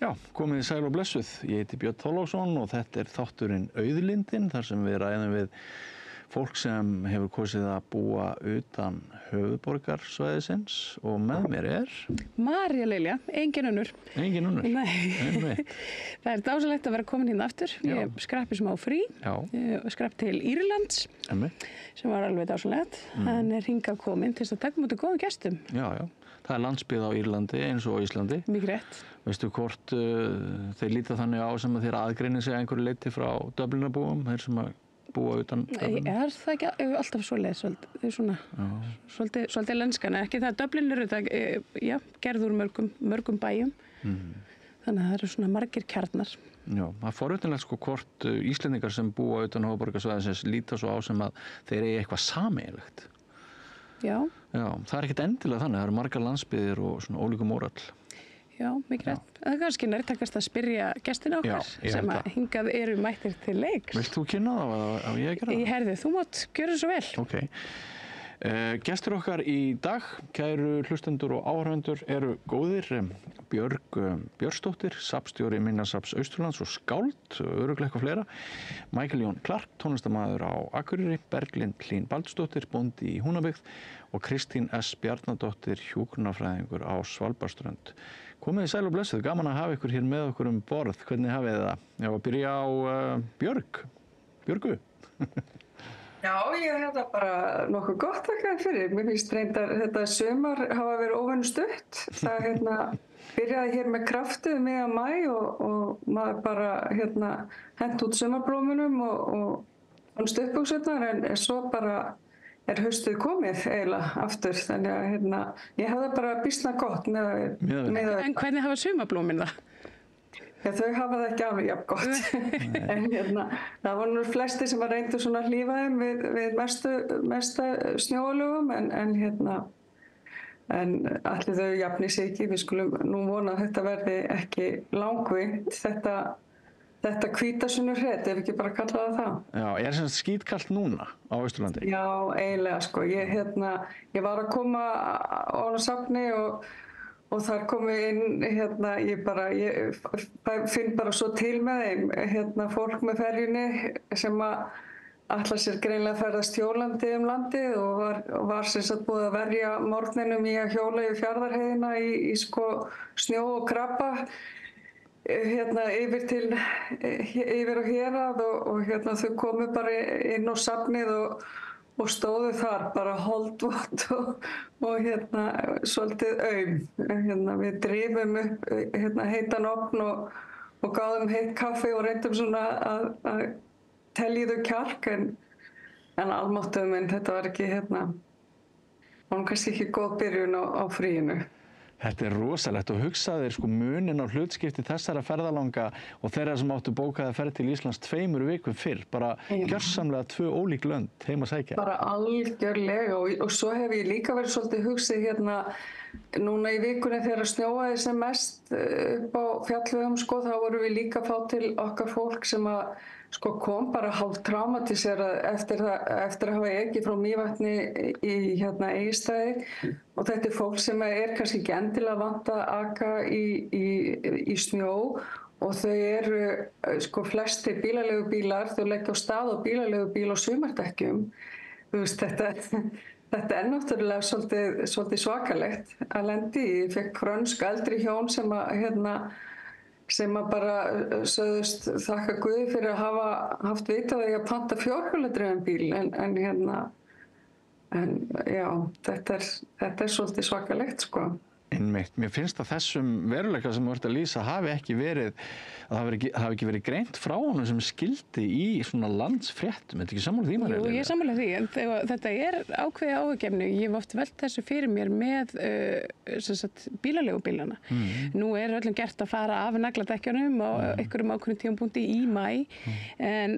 Já, komið þið sæl og blessuð. Ég heiti Björn Þorláksson og þetta þátturinn Auðlindin, þar sem við ræðum við fólk sem hefur kosið að búa utan höfuðborgarsvæðisins og með mér María Lilja, engin önnur. Engin önnur? Nei. Það dásalegt að vera komin hérna aftur. Ég skreppi smá frí, skrepp til Írlands, sem var alveg dásalegt. En hingað komin til að taka mútið góðum gestum. Já. Það landsbyggð á Írlandi eins og á Íslandi. Mikið rétt. Veistu hvort þeir líta þannig á sem að þeir aðgreini sig einhverju leyti frá Dublinarbúum, þeir sem að búa utan Dublin? Það ekki alltaf svoleiðis, svolítið lenskan, ekki það Dublin gerð úr mörgum bæjum, þannig að það eru svona margir kjarnar. Já, það er forvitnilegt hvort Íslendingar sem búa utan höfuðborgarsvæðisins líta svo á sem að þeir eigi eitthvað sameiginlegt. Já, það er ekkert endilega þannig, það eru margar landsbyggðir og svona ólíkum úrall. Já, mikið rétt. Það er kannski nærtækast að spyrja gestina okkar sem að hingað eru mættir til leiks. Vilt þú kynna það á ég að gera það? Ég herði, þú mátt gjöra svo vel. Ok. Gestur okkar í dag, kæru hlustendur og áhorfendur, eru góðir. Björg Björnsdóttir, safnstjóri Minjasafns Austurlands og skáld, örugglega eitthvað fleira. Michael Jón Clark, tónlistarmaður á Akureyri, Berglind Hlín Baldursdóttir, bóndi í Húnabyggð og Kristín S. Bjarnadóttir, hjúkrunarfræðingur á Svalbarðsströnd. Komið þið sæl og blessuð, gaman að hafa ykkur hér með okkur borð. Hvernig hafið þið það? Já, að byrja á Björgu. Já, ég hef þetta bara nokkuð gott þakka fyrir. Mér finnst reyndar þetta sumar hafa verið óvenju stutt. Það byrjaði hér með krafti miðjan maí og maður bara hent út sumarblómunum og fannst uppbuxurnar en svo bara haustið komið eiginlega aftur. Þannig að ég hef það bara býsna gott með En hvernig hafa sumarblómin það? Já, þau hafa það ekki alveg jafn gott. En það voru flesti sem að reyndu svona hlífaðum við mesta snjóalögum en allir þau jafni sig ekki. Við skulum nú vona að þetta verði ekki langvinnt, þetta hvítasunnuhret, ef ekki bara kalla það. Já, er sem skítkalt núna á Austurlandi? Já, eiginlega sko. Ég var að koma á safni og þar komu inn, ég finn bara svo til með þeim, fólk með ferjunni sem ætla sér greinlega að ferðast hjólandi landið og var sem sagt búið að verja morgninum í að hjóla í Fjarðarheiðina í snjó og krabba, yfir á Hérað og þau komu bara inn á safnið og stóðu þar bara holdvott og svolítið aum. Við drifum upp heitan ofn og gáðum heitt kaffi og reyndum svona að telja þau kjark en almáttuðum minn, þetta var ekki var kannski ekki góð byrjun á fríinu. Þetta er rosalegt og hugsaðir munin á hlutskipti þessara ferðalanga og þeirra sem áttu bókaða ferð til Íslands 2 vikum fyrr, bara gjörsamlega 2 ólík lönd heim að sækja. Bara algjörlega og svo hef ég líka verið svolítið hugsið núna í vikunni þegar snjóaði sem mest upp á fjallvegum þá vorum við líka að fá til okkar fólk sem að kom bara hálf traumatiserað eftir að hafa ekið frá Mývatni í Egilsstaði og þetta er fólk sem kannski ekki endilega vant að aka í snjó og þau eru flestir bílaleigubílar, þau leggja á stað á bílaleigubíl og sumardekkjum. Þetta er náttúrulega svolítið svakalegt að lendi í. Ég fékk frönsk eldri hjón sem að bara sögðust þakka Guði fyrir að hafa haft vita að ég að panta fjórhjóladrifinn bíl en já, þetta er svolítið svakalegt sko. Einmitt. Mér finnst að þessum veruleika sem þú ert að lýsa hafi ekki verið greint frá honum sem skildi í svona landsfréttum. Þetta ekki sammála því, María? Jú, ég sammála því, en þetta er ákveðið áhuggefni. Ég hef oft velt þessu fyrir mér með bílaleigubílana. Nú er öllum gert að fara af nagladekkjunum á einhverjum ákveðnum tímapunkti í maí, en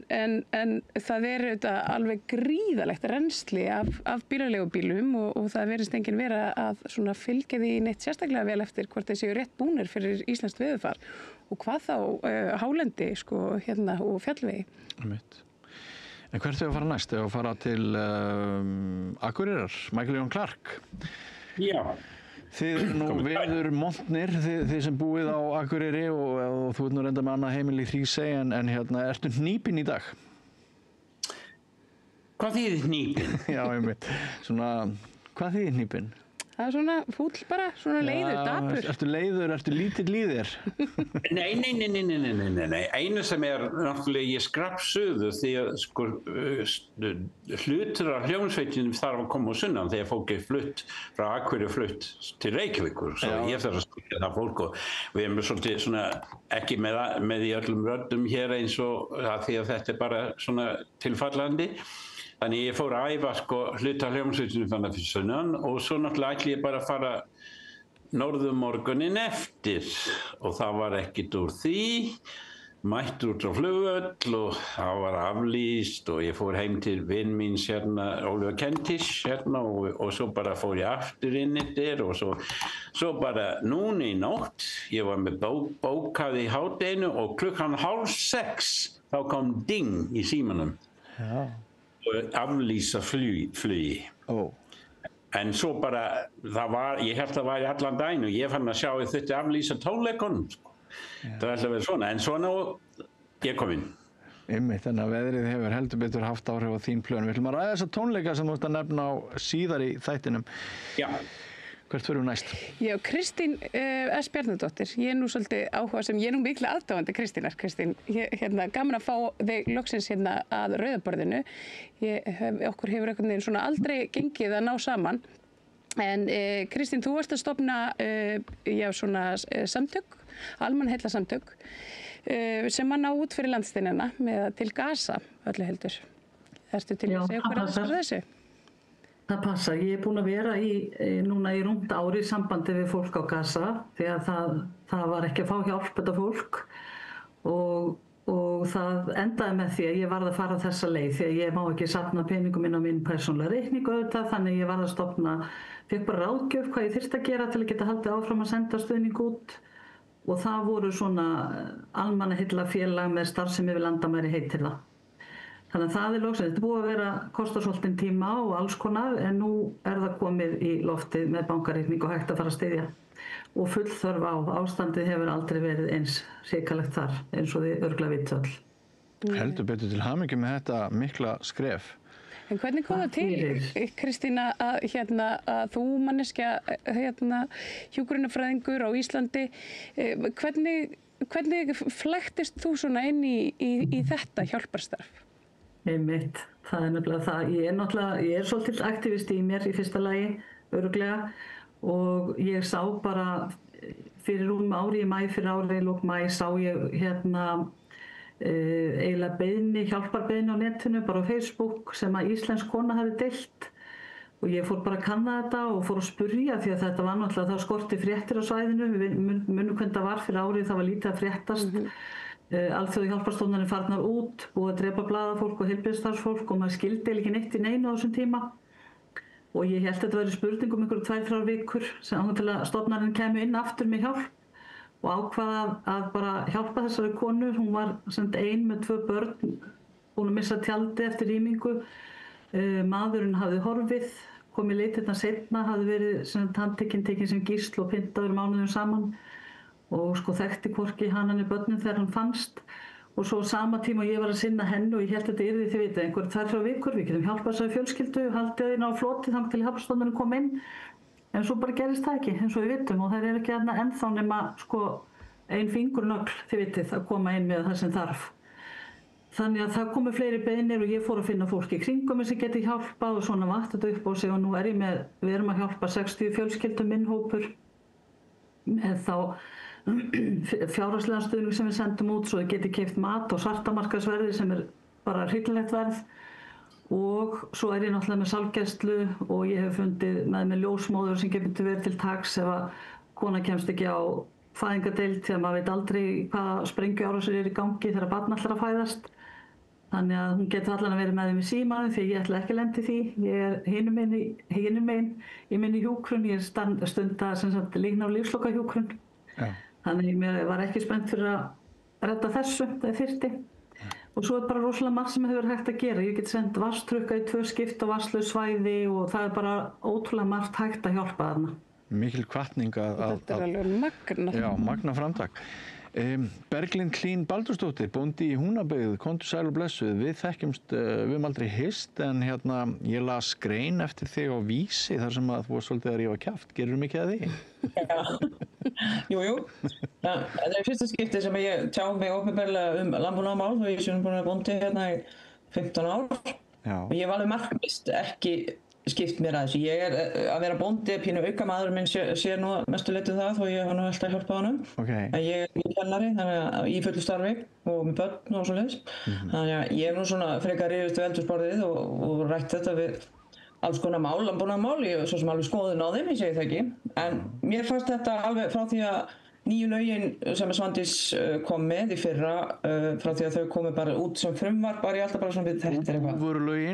það er alveg gríðalegt rennsli af bílaleigubílum og það verðist enginn vera að svona fylgja því neitt sérstaklega vel eftir hvort þeir séu rétt búnir fyrir íslenskt veðurfar og hvað þá hálendi og fjallvegi. En hvert er að fara næst? Er að fara til Akureyrar, Michael Jón Clark? Já. Þið eru nú veður montnir, þið sem búið á Akureyri og þú ert nú reynda með annað heimili í Hrísey en hérna, ertu hnípinn í dag? Hvað þýðir hnípinn? Já, einmitt. Svona, hvað þýðir hnípinn? Það svona fúll bara, svona leiður, dapur. Ertu leiður, ertu lítill í þér? Nei. Einu sem náttúrulega ég skrapsuðu því að sko hlutur af hljómsveitinum þarf að koma á sunnan þegar fólk flutt frá Akureyri flutt til Reykjavíkur. Svo ég þarf að skilja það fólk og við erum svolítið svona ekki með í öllum röddum hér eins og því að þetta bara svona tilfallandi. Þannig ég fór að æfa sko hluta hljómsveitinu þannig fyrir sunnan og svo náttúrulega ætli ég bara að fara norður morgunin eftir og það var ekkert úr því, mættur út á flugvöll og það var aflýst og ég fór heim til vinn míns hérna, Oliver Kentish hérna og svo bara fór ég aftur inn eftir og svo bara núna í nótt, ég var með bókað í hádeginu og klukkan 5:30 þá kom ding í símanum. Já. Og aflýsa flugi. En svo bara, ég held það var í allan daginn og ég fann að sjá að þetta aflýsa tónleikunum. Það ætla að vera svona, en svona ég kom inn. Einmitt, þannig að veðrið hefur heldur betur haft áhrif á þín plön. Við ætlum að ræða þessa tónleika sem þú ert að nefna á síðar í þættinum. Já. Hvert förum við næst? Já, Kristín S. Bjarnadóttir, ég nú svolítið áhuga sem, ég nú mikla aðdáandi Kristínar, Kristín, hérna, gaman að fá þig loksins hérna að rauðaborðinu. Okkur hefur einhvern veginn svona aldrei gengið að ná saman, en Kristín, þú varst að stofna, svona samtök, almannaheillasamtök, sem að ná út fyrir landsteinana með til Gaza, öllu heldur. Ertu til að segja okkur aðeins fyrir þessu? Það passar. Ég búin að vera núna í rúmt ári í sambandi við fólk á Gaza því að það var ekki að fá hjálp þetta fólk og það endaði með því að ég varð að fara þessa leið því að ég má ekki safna peningum inn á minn persónulega reikningu auðvitað þannig ég varð að stofna, fékk bara ráðgjöf hvað ég þyrfti að gera til að geta haldið áfram að senda stuðning út og það voru svona almannaheillafélag með starfsemi við landamæri heitir það. Þannig að það loksins, þetta búið að vera kosta svolítinn tíma og alls konar en nú það komið í loftið með bankareikning og hægt að fara að styðja og full þörf á. Ástandið hefur aldrei verið eins hrikalegt þar eins og þið örugglega vitið öll. Heldur betur til hamingju með þetta mikla skref. En hvernig kom það til, Kristína, að þú manneskja hjúkrunarfræðingur á Íslandi, hvernig flæktist þú svona inn í þetta hjálparstarf? Einmitt, það nefnilega það. Ég er svolítið aktivist í mér í fyrsta lagi, örugglega, og ég sá bara fyrir ári í maí, fyrir ári í lok maí, sá ég eiginlega hjálparbeiðni á netinu, bara á Facebook, sem að íslensk kona hafi deilt. Og ég fór bara að kanna þetta og fór að spurja því að þetta var náttúrulega, það skorti fréttir á svæðinu, við munum hvernig það var fyrir árið, það var lítið að fréttast. Alþjóða hjálparstofnanir farnar út, búið að drepa blaðafólk og heilbrigðisstarfsfólk og maður skildi ekki neitt í neinu á þessum tíma. Og ég held að þetta væri spurning um 2-3 vikur sem til að stofnaninn kemur inn aftur með hjálp og ákvaða að bara hjálpa þessari konu. Hún var ein með 2 börn, búin að missa tjaldi eftir rýmingu. Maðurinn hafði horfið, komið leitirna seinna, hafði verið handtekinn sem gísl og pyntaður mánuðum saman. Og þekkti hvorki hanan í börnin þegar hann fannst og svo sama tíma ég var að sinna henni og ég held að þetta yrði þið vitið einhver 2-3 vikur, við getum hjálpað þessari fjölskyldu, haldið þeirna á floti þangað til hjálparstofnanir kom inn en svo bara gerist það ekki eins og við vitum og það er ekki ennþá nema ein fingurnögl þið vitið að koma inn með það sem þarf. Þannig að það komu fleiri beiðnir og ég fór að finna fólki í kringum mig sem geti hjálpað og svona vatt þetta upp á sig og nú við erum að hjálpa 60 fjölskyldum minn hópur með þá fjárhagslegan stuðning sem við sendum út svo þið geti keypt mat á svartamarkaðsverði sem bara hryllilegt verð og svo ég náttúrulega með sálgæslu og ég hef fundið með ljósmóður sem getur verið til taks ef að kona kemst ekki á fæðingadeild því að maður veit aldrei hvaða sprengjuárásir í gangi þegar barn ætlar að fæðast þannig að hún getur allan að vera með þeim í símanum því ég ætla ekki að lenda í því ég hinum megin í minni hjúkrun ég stunda líkna á lífslokahjúkrun þannig ég var ekki spennt fyrir að redda þessu það þyrfti og svo bara rosalega margt sem hefur hægt að gera ég get sendt vatnstrukka í 2 skipt á vatnslaus svæði og það bara ótrúlega margt hægt að hjálpa þarna Mikil hvatning Þetta alveg magnað. Já, magna framtak. Berglind Hlín Baldursdóttir, bóndi í Húnabyggð, komdu sæl og blessuð. Við þekkjumst, við höfum aldrei hist, en ég las grein eftir þig á Vísi þar sem að þú var svolítið að rífa kjaft. Gerirðu mikið að því? Jú. Það fyrsta skipti sem ég tjá mig opinberlega landbúnaðarmál og ég sé búin að bóndi hérna í 15 ár. Já. Og ég var alveg markvisst ekki skipt mér að þessu. Ég að vera bóndi, pínu aukamaður minn sér nú mestu leyti það og ég har nú alltaf hjálpað honum. Okay. En ég kennari, þannig að í fullu starfi og með börn og svoleiðis. Þannig að ég nú svona frekar rifist við eldhúsborðið og rætt þetta við alls konar mál, landbúnaðarmál, ég svo sem alveg skoðun á þeim, ég segi það ekki. En mér fannst þetta alveg frá því að nýju lögin sem Svandís kom með í fyrra, frá því að þau komu bara út sem frumvarp, var ég alltaf bara svona við þetta eitthvað. Búvörulögin,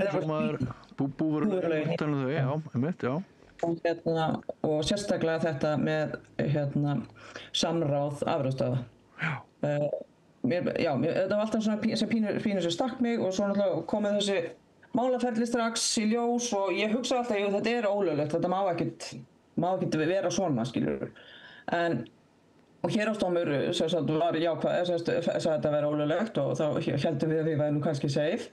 já. Og sérstaklega þetta með samráð afurðastöðva. Þetta var alltaf svona sem pínu sem stakk mig og svo náttúrulega komið þessi málaferli strax í ljós og ég hugsa alltaf, þetta er ólöglegt, þetta má ekkert vera svona, skilur. Og héraðsdómur var jákvæð, sagði þetta vera ólöglegt og þá héldum við að við værum kannski safe.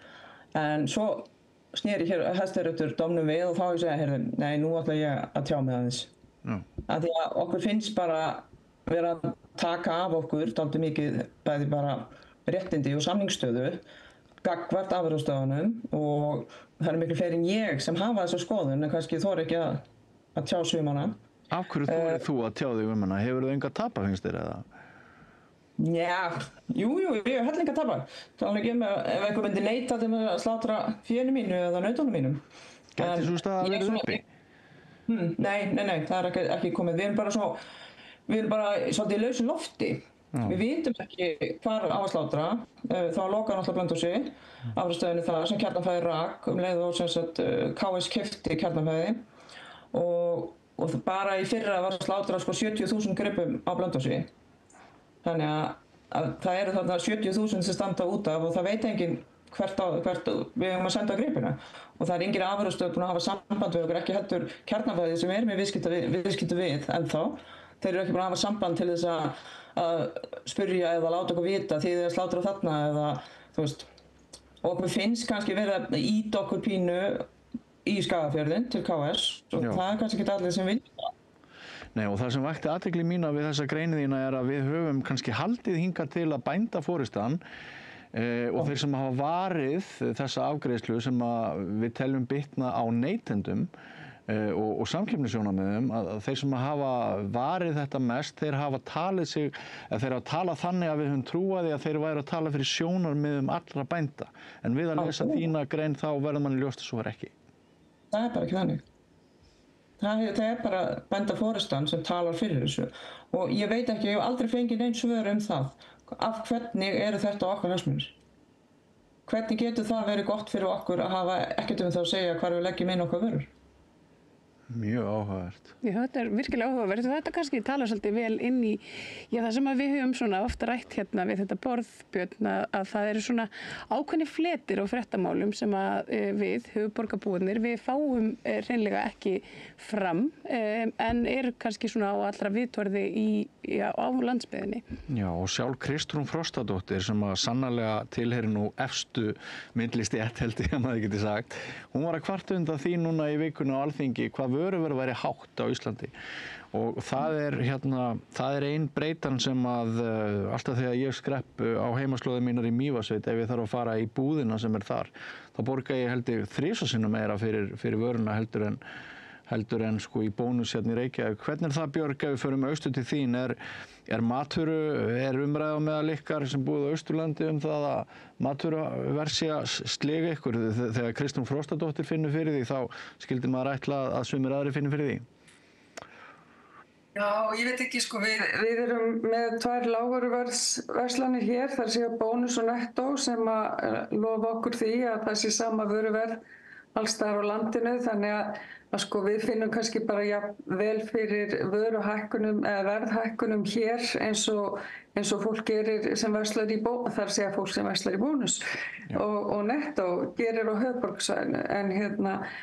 En svo sneri Hæstiréttur dómnum við og þá ég segja, nei, nú ætla ég að tjá mig aðeins. Af því að okkur finnst bara vera að taka af okkur dálítið mikið bæði bara réttindi og samningsstöðu gagnvart afurðastöðvunum og það eru miklu fleiri en ég sem hafa þessa skoðun en kannski þori ekki að tjá sig um hana. Af hverju þorir þú að tjá þig um hana? Hefur þú enga tapa, finnst þér, eða? Já, jú, ég hef hellinga tapa. Þannig ef einhver myndi neita til að slátra fénu mínu eða nautunum mínum. Gæti sú staða að verið uppi? Nei, það er ekki komið. Við erum bara svolítið í lausu lofti. Við vitum ekki hvar á að slátra. Þá lokar náttúrulega Blönduósi, afurðastöðinni þar sem Kjarnafæði rak sem leið og sem sagt KS keypti Kjarnafæði og bara í fyrra var slátrað 70.000 gripum á Blönduósi. Þannig að það eru þarna 70.000 sem standa út af og það veit enginn hvert við höfum að senda gripina. Og það er engin afurðastöð búin að hafa samband við okkur, ekki heldur Kjarnafæði sem er með viðskipti við ennþá. Þeir eru ekki búin að hafa samband til þess að spyrja eða láta okkur vita því þeir slátra þarna eða þú veist. Og okkur finnst kannski verið að ýta okkur pínu í Skagafjörðinn til KS og það er kannski ekki allir sem vilja það. Nei, og það sem vakti athygli mína við þessa greinu þína er að við höfum kannski haldið hingað til að bænda forystan og þeir sem hafa varið þessa afgreiðslu sem við teljum bitna á neytendum og samkeppnissjónarmiðum að þeir sem hafa varið þetta mest, þeir hafa talið sig, þeir hafa talað þannig að við höfum trúaði að þeir væru að tala fyrir sjónarmiðum allra bænda. En við að lesa þína grein þá verður manni ljóst að svo er ekki. Það er bara ekki þannig. Það er bara bændaforystan sem talar fyrir þessu og ég veit ekki, ég hef aldrei fengið neinn svör það. Af hvernig eru þetta okkar hagsmunir? Hvernig getur það verið gott fyrir okkur að hafa ekkert það að segja hvar við leggjum inn okkar vörur? Mjög áhugavert. Já, þetta er virkilega áhugavert og þetta kannski talar svolítið vel inn í það sem við höfum svona ofta rætt hérna við þetta borð, Björn, að það eru svona ákveðni fletir og fréttamálum sem að við, höfuðborgarbúarnir, við fáum hreinlega ekki fram en eru kannski svona á allra viðtorði á landsbyggðinni. Já, og sjálf Kristrún Frostadóttir sem að sannarlega tilheyrir nú efstu millistétt held ég að maður geti sagt. Hún var að kvarta undan því núna í vikunni á Alþingi hvað vöruverð væri hátt á Íslandi og það er ein breytan sem að alltaf þegar ég skrepp á heimaslóðum mínar í Mývatnssveit ef ég þarf að fara í búðina sem er þar þá borga ég held ég 3 sinnum meira fyrir vöruna heldur en sko í Bónus hérna í Reykjavík. Hvernig er það, Björg, ef við förum austur til þín? Er matvöru, er umræða meðal ykkar sem búið á Austurlandi það að matvöruverð sé að sliga ykkur? Þegar Kristrún Frostadóttir finnur fyrir því, þá skildi maður ætla að sumir aðrir finnur fyrir því? Já, ég veit ekki, sko, við erum með 2 lágvöruverðsverslanir hér, þar sé að Bónus og Netto sem að lofa okkur því að það sé sama vöruverð alls staðar á landinu, þannig að að sko við finnum kannski bara vel fyrir vöruhækkunum eða verðhækkunum hér eins og fólk gerir sem verslar í þar að segja fólk sem verslar í Bónus og Netto gerir á höfuðborgarsvæðinu en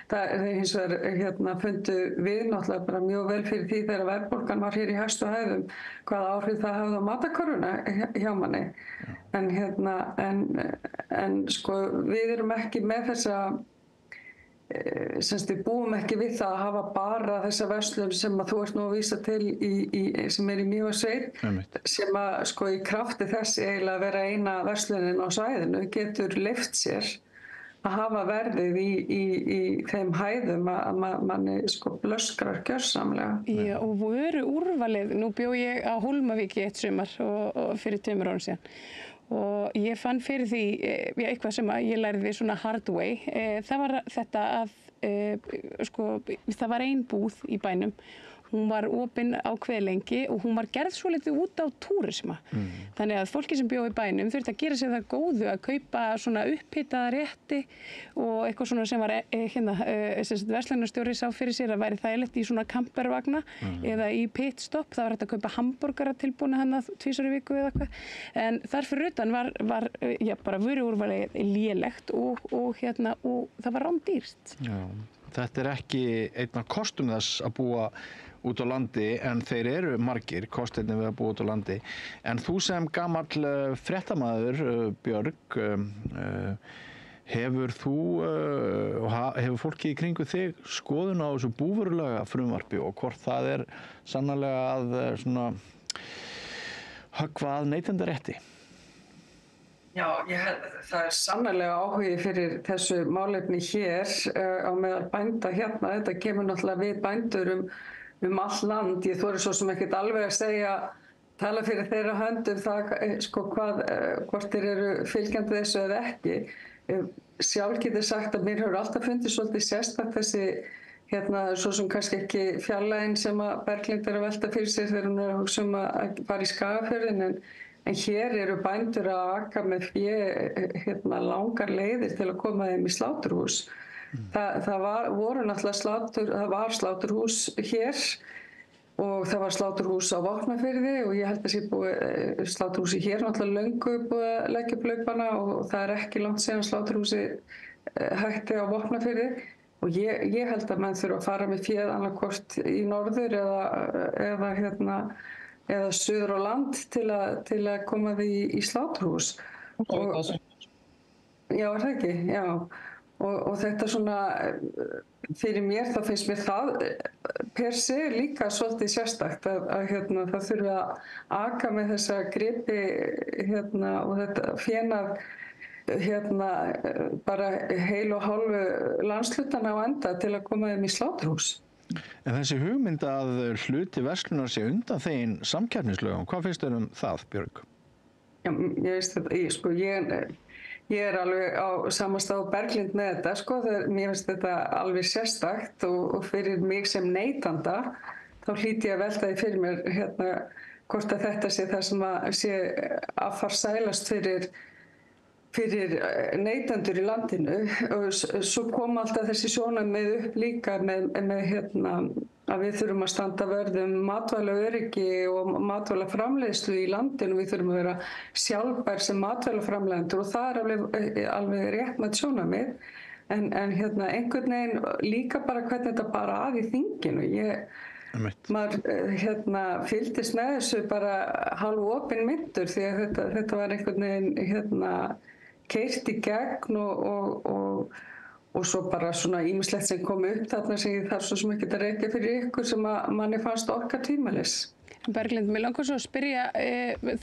það er hins vegar fundu við náttúrulega bara mjög vel fyrir því þegar verðbólgan var hér í hæstu hæðum hvaða áhrif það hafði á matarkörfuna hjá manni en sko við erum ekki með þessa við búum ekki við það að hafa bara þessa verslun sem að þú ert nú að vísa til sem í Mývatnssveit sem að sko í krafti þess eiginlega að vera eina verslunin á svæðinu getur leyft sér að hafa verðið í þeim hæðum að manni sko blöskrar gjörsamlega. Já, og voru úrvalið, nú bjó ég á Hólmavík í eitt sumar og fyrir 2 árum síðan. Og ég fann fyrir því eitthvað sem ég lærði svona hard way. Það var þetta að sko, það var ein búð í bænum. Hún var opin ákveðið lengi og hún var gerð svolítið út á túrisma. Þannig að fólki sem bjó í bænum þurfti að gera sér það góðu að kaupa svona upphitaða rétti og eitthvað svona sem var verslunarstjóri sá fyrir sér að væri þægilegt í svona kampervagna eða í pitstop. Það var hægt að kaupa hamborgara tilbúna hennar 2 í viku eða eitthvað. En þar fyrir utan var bara vöruúrvalið lélegt og það var rándýrt. Já, þetta er ekki einn af kostum þess að búa út á landi en þeir eru margir, kostirnir við að búa út á landi. En þú sem gamall fréttamaður, Björg, hefur fólki í kringu þig skoðun á þessu búvörulaga frumvarpi og hvort það er sannarlega að svona höggva að neytendarétti? Já, það er sannarlega áhugi fyrir þessu málefni hér á meðal bænda hérna. Þetta kemur náttúrulega við bændur um all land. Ég þori svo sem ekkert alveg að segja, tala fyrir þeirra höndum það sko hvort þeir eru fylgjandi þessu eða ekki. Sjálf get ég sagt að mér hefur alltaf fundið svolítið sérstakt þessi svo sem kannski ekki fjarlægin sem að Berglind er að velta fyrir sér þegar hún er að hugsa að fara í Skagafjörðinn en hér eru bændur að aka með langar leiðir til að koma þeim í sláturhús. Það var sláturhús hér og það var sláturhús á Vopnafirði og ég held að sé búið sláturhúsi hér náttúrulega löngu búið að leggja upp laupana og það er ekki langt síðan sláturhúsi hætti á Vopnafirði og ég held að menn þurfa að fara með féð annarkvort í norður eða suður á land til að koma því í sláturhús. Já, er það ekki? Já. Og þetta svona, fyrir mér þá finnst mér það per se líka svolítið sérstakt að það þurfi að aka með þessa gripi og þetta fénað bara heil og hálfu landshlutana á enda til að koma þeim í sláturhús. En þessi hugmynd að hluti verslunar sé undanþeginn samkeppnislögum, hvað finnst þér það, Björg? Já, ég veist þetta, ég er alveg á sama stað og Berglind með þetta, mér finnst þetta alveg sérstakt og fyrir mig sem neytanda þá hlýt ég að velta því fyrir mér hvort að þetta sé það sem að sé affarsælast fyrir neytendur í landinu og svo kom alltaf þessi sjónarmið upp líka með að við þurfum að standa vörð matvælaöryggi og matvælaframleiðslu í landinu, við þurfum að vera sjálfbær sem matvælaframleiðendur og það er alveg rétt með sjónarmið en einhvern veginn líka bara hvernig þetta bara að í þinginu. Maður fylgdist með þessu bara hálf opinn myndur því að þetta var einhvern veginn keyrt í gegn og svo bara svona ýmislegt sem kom upp þarna sem ég þarf svo sem ekki að rekja fyrir ykkur sem að manni fannst okkar tímalis. Berglind, mér langar svo að spyrja,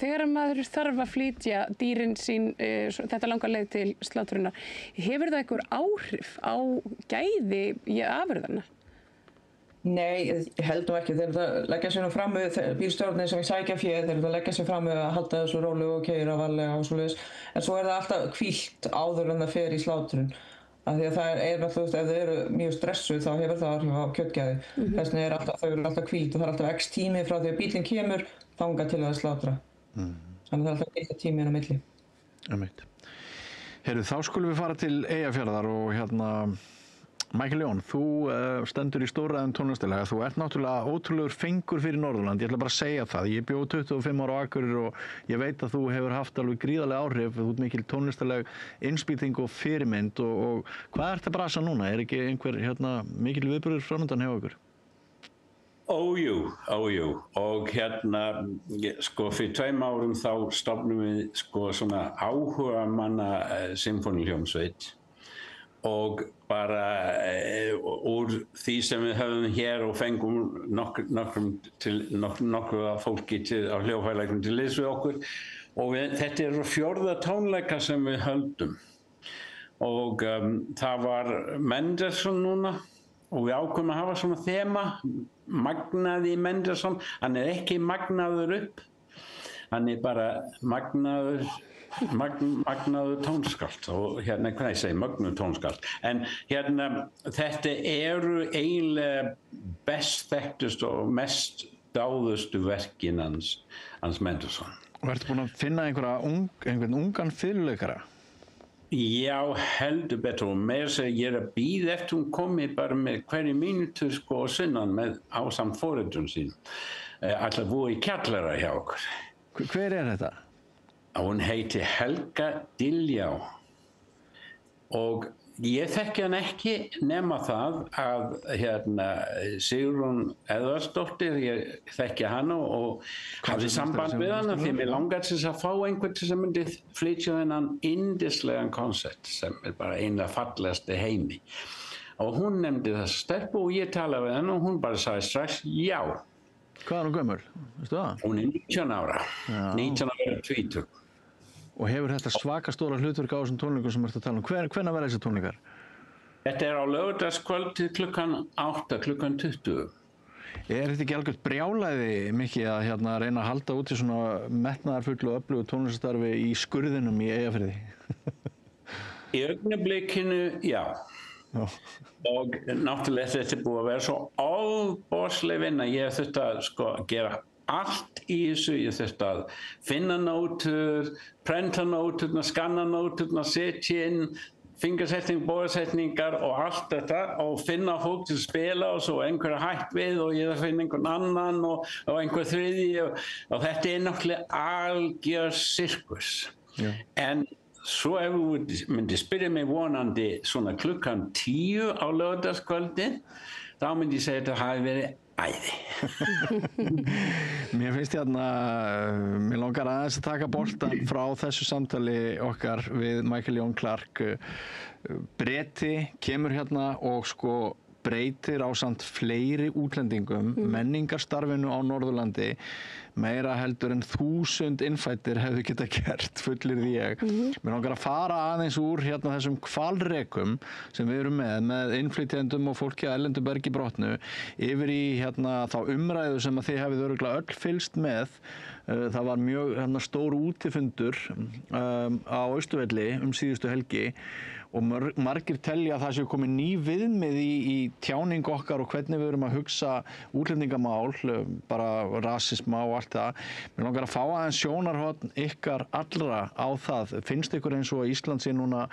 þegar maður þarf að flytja dýrin sín þetta langar leið til sláturinnar, hefur það einhver áhrif á gæði afurðanna? Nei, ég held nú ekki. Þeir eru að leggja sér nú fram með bílstjórnir sem sækja féð, þeir eru að leggja sér fram með að halda þessu rólu og keyra varlega og svoleiðis. En svo er það alltaf hvílt áður en það fer í sláturinn. Af því að það er náttúrulega, ef þau eru mjög stressuð þá hefur það áhrif á kjötgæði. Þess vegna þau eru alltaf hvílt og það er alltaf x tími frá því að bílinn kemur þangað til að slátra. Þannig að það er alltaf eitthvað tími inn á milli. Heyrðu, þá skulum við fara til Eyjafjarðar og Michael Jón, þú stendur í stórræðum tónlistalega, þú ert náttúrulega ótrúlegur fengur fyrir Norðurland, ég ætla bara að segja það, ég bjó 25 ára á Akureyri og ég veit að þú hefur haft alveg gríðarlega áhrif, þú ert mikil tónlistaleg innspýting og fyrirmynd og hvað ert að brasa núna, ekki einhver mikil viðburður framundan hjá ykkur? Ójú, og fyrir 2 árum þá stofnum við svona áhuga manna symfóníuhljómsveit og bara úr því sem við höfum hér og fengum nokkuð af fólki á hljóðfæraleikurum til liðs við okkur og þetta eru 4. tónleika sem við höldum og það var Mendelssohn núna og við ákveðum að hafa svona þema magnaði Mendelssohn, hann ekki magnaður upp, hann bara magnaður tónskáld og hvað ég segi, mögnuð tónskáld en þetta eru eiginlega best þekktust og mest dáðustu verkin hans Mendelssohn. Og ertu búin að finna einhvern ungan fiðluleikara? Já, heldur betur og meira segja ég að bíða eftir hún komi bara með hverju mínútu og sunnan ásamt foreldrum sínum. Ætla að búa í kjallara hjá okkur. Hver þetta? Hún heitir Helga Diljá og ég þekki hann ekki nema það að Sigrún Eðvardsdóttir, ég þekki hana og hafði samband við hana því mér langar til að fá einhvern sem myndi flytja þennan yndislegan konsert sem bara eina fallegasti heimi og hún nefndi þessa stelpu og ég talaði við hana og hún bara sagði strax já. Hvað er hún gömul? Veistu það? Hún 19 ára, 19 ára 20. Og hefur þetta svaka stóra hlutverk á þessum tónleikum sem ertu að tala um. Hvenær verða þessi tónleikar? Þetta á laugardagskvöld klukkan 8, klukkan 20. Þetta ekki algjört brjálæði mikið að reyna að halda út í svona metnaðarfullu og öflugu tónlistarstarfi í skurðinum í Eyjafirði? Í augnablikinu, já. Og náttúrulega þetta búið að vera svo ofboðsleg vinna. Ég þurfti að gera allt í þessu, ég þurfti að finna nótur, prenta nóturnar, skanna nóturnar, setja inn fingersetning, bogasetningar og allt þetta og finna fólk til að spila og svo einhverja hætt við og ég þarf að finna einhvern annan og einhver þriði og þetta náttúrulega algjör sirkus. En svo ef þú myndi spyrja mig vonandi svona klukkan 10 á laugardagskvöldið, þá myndi ég segja að þetta hafi verið æði. Mér finnst mér langar aðeins að taka boltan frá þessu samtali okkar við Michael Jón Clarke. Breti kemur og breytir ásamt fleiri útlendingum menningarstarfinu á Norðurlandi meira heldur en 1000 innfæddir hefðu geta gert, fullyrði ég. Mér langar að fara aðeins úr þessum hvalrekum sem við erum með innflytjendum og fólki að erlendu bergi brotnu yfir í þá umræðu sem að þið hafið örugglega öll fylgst með. Það var mjög stór útifundur á Austurvelli síðustu helgi og margir telja að það séu komið ný viðmið í tjáning okkar og hvernig við erum að hugsa útlendingamál, bara rasisma og allt það. Mér langar að fá aðeins sjónarhorn ykkar allra á það. Finnst ykkur eins og að Ísland sé núna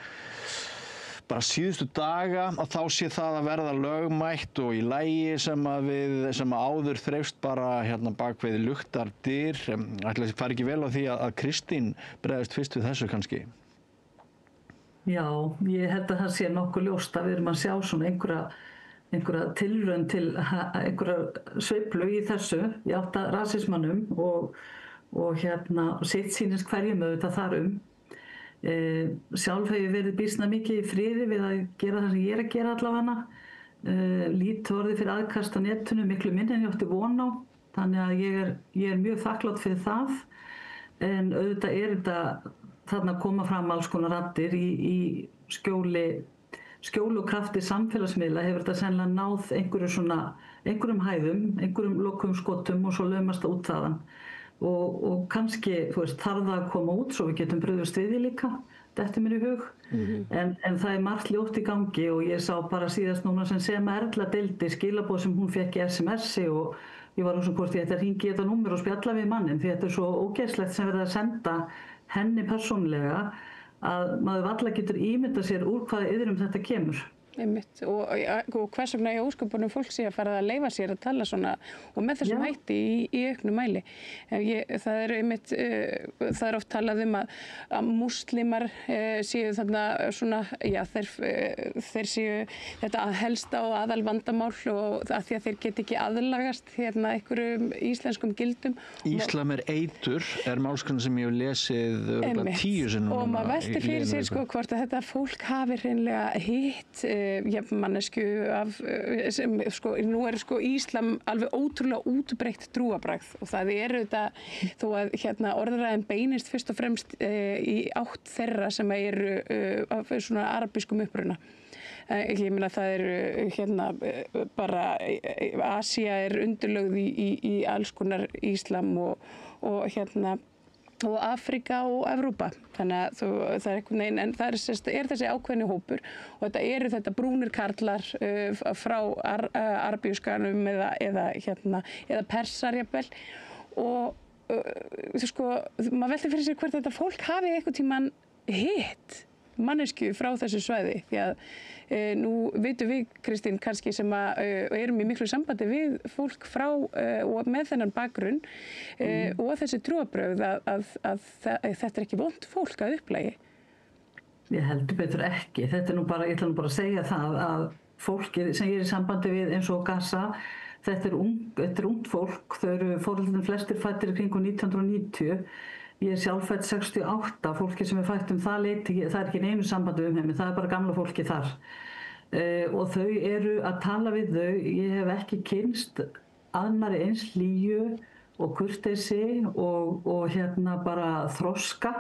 bara síðustu daga að þá sé það að verða lögmætt og í lagi sem áður þreifst bara bak við luktar dyr. Ætli það fari ekki vel á því að Kristín bregðist fyrst við þessu kannski? Já, ég held að það sé nokkuð ljóst að við erum að sjá svona einhverja tilraun til einhverja sveiflu í þessu í átt að rasismanum og sitt sýnist hverjum auðvitað þar Sjálf hef ég verið býsna mikið í friði við að gera það sem ég að gera allavega. Lítið orðið fyrir aðkast á netinu, miklu minni en ég átti von á. Þannig að ég er mjög þakklátt fyrir það. En auðvitað þetta þarna að koma fram alls konar raddir í skjóli og krafti samfélagsmiðla hefur þetta sennilega náð einhverjum hæðum, einhverjum lokum skotum og svo laumast það út þaðan. Og kannski þarf það að koma út svo við getum brugðist við því líka, þetta mér í hug. En það er margt ljótt í gangi og ég sá bara síðast núna sem Erla deildi skilaboð sem hún fékk í SMS-i og ég var hvort ég ætti að hringi í þetta númer og spjalla við mannin því þetta er svo ógeðslegt sem verið að senda henni persónulega að maður varla getur ímyndað sér úr hvaða iðrum þetta kemur. Einmitt. Og hvers vegna í ósköpunum fólk sé að fara að leyfa sér að tala svona og með þessum hætti í auknum mæli. Það er einmitt, það er oft talað að múslimar séu þarna svona, já, þeir séu þetta helsta og aðal vandamál og að því að þeir get ekki aðlagast hérna einhverjum íslenskum gildum. Íslam eitur málsgrein sem ég hef lesið 10 sinnum. Og maður velti fyrir sér sko hvort að þetta fólk hafi hreinlega hitt mannesku af, sko, nú sko Íslam alveg ótrúlega útbreitt trúarbragð og það þetta, þó að hérna orðræðin beinist fyrst og fremst í átt þeirra sem eru af svona arabískum uppruna. Ég meina það hérna bara, Asía undirlögð í alls konar Íslam og hérna og Afrika og Evrópa. Þannig að það einhvern veginn, en það þessi ákveðni hópur og þetta brúnir karlar frá arabíuskanum eða persar jafnvel og sko, maður veltir fyrir sér hvert þetta fólk hafi einhvern tímann hitt mannesku frá þessu svæði því að nú veitum við, Kristín, kannski sem erum í miklu sambandi við fólk frá og með þennan bakgrunn og þessi trúarbrögð að þetta ekki vont fólk að upplagi. Ég heldur betur ekki. Þetta nú bara, ég ætla nú bara að segja það að fólkið sem ég í sambandi við eins og Gaza, þetta ungt fólk, þau eru foreldrar flestir fæddir í kringum 1990. Ég sjálf fædd 68, fólki sem fætt það leyti, það ekki neinu sambandi heimi, það bara gamla fólki þar. Og þau eru að tala við þau, ég hef ekki kynnst annarri eins hlýju og kurteisi og hérna bara þroska.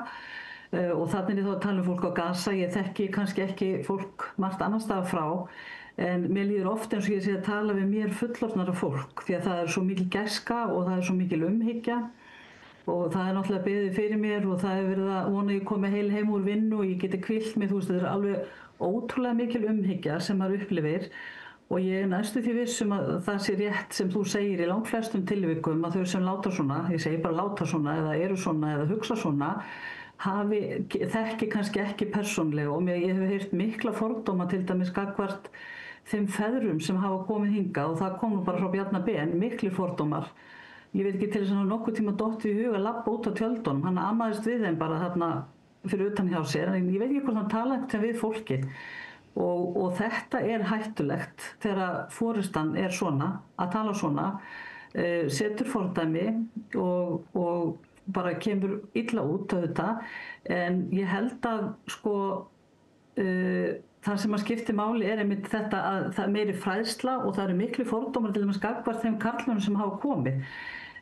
Og þannig þá að tala fólk á Gaza, ég þekki kannski ekki fólk margt annars staðar frá, en mér líður oft eins og ég sé að tala við mér fullorðnara fólk, því að það svo mikil gæska og það svo mikil umhyggja. Og það náttúrulega beðið fyrir mér og það hefur verið að vona ég komi heim úr vinnu og ég geti hvílt mig, þú veist, þetta alveg ótrúlega mikil umhyggja sem maður upplifir og ég næstu því vissum að það sé rétt sem þú segir í langflestum tilvikum að þau sem láta svona, ég segi bara láta svona eða eru svona eða hugsa svona, þekki kannski ekki persónlega og ég hef heyrt mikla fordóma til dæmis gagnvart þeim feðrum sem hafa komið hingað og það kom bara frá Bjarna Ben, miklir fordómar. Ég veit ekki til þess að hann nokkuð tíma dottið í hug að labba út á tjöldunum. Hann amaðist við þeim bara þarna fyrir utan hjá sér. En ég veit ekki hvort hann tala eitthvað við fólkið. Og þetta hættulegt þegar forystan svona, að tala svona, setur fordæmi og bara kemur illa út auðvitað. En ég held að sko, það sem að skipti máli einmitt þetta að það meiri fræðsla og það eru miklu fordómar til dæmis gagnvart þeim karlmönnum sem hafa komið.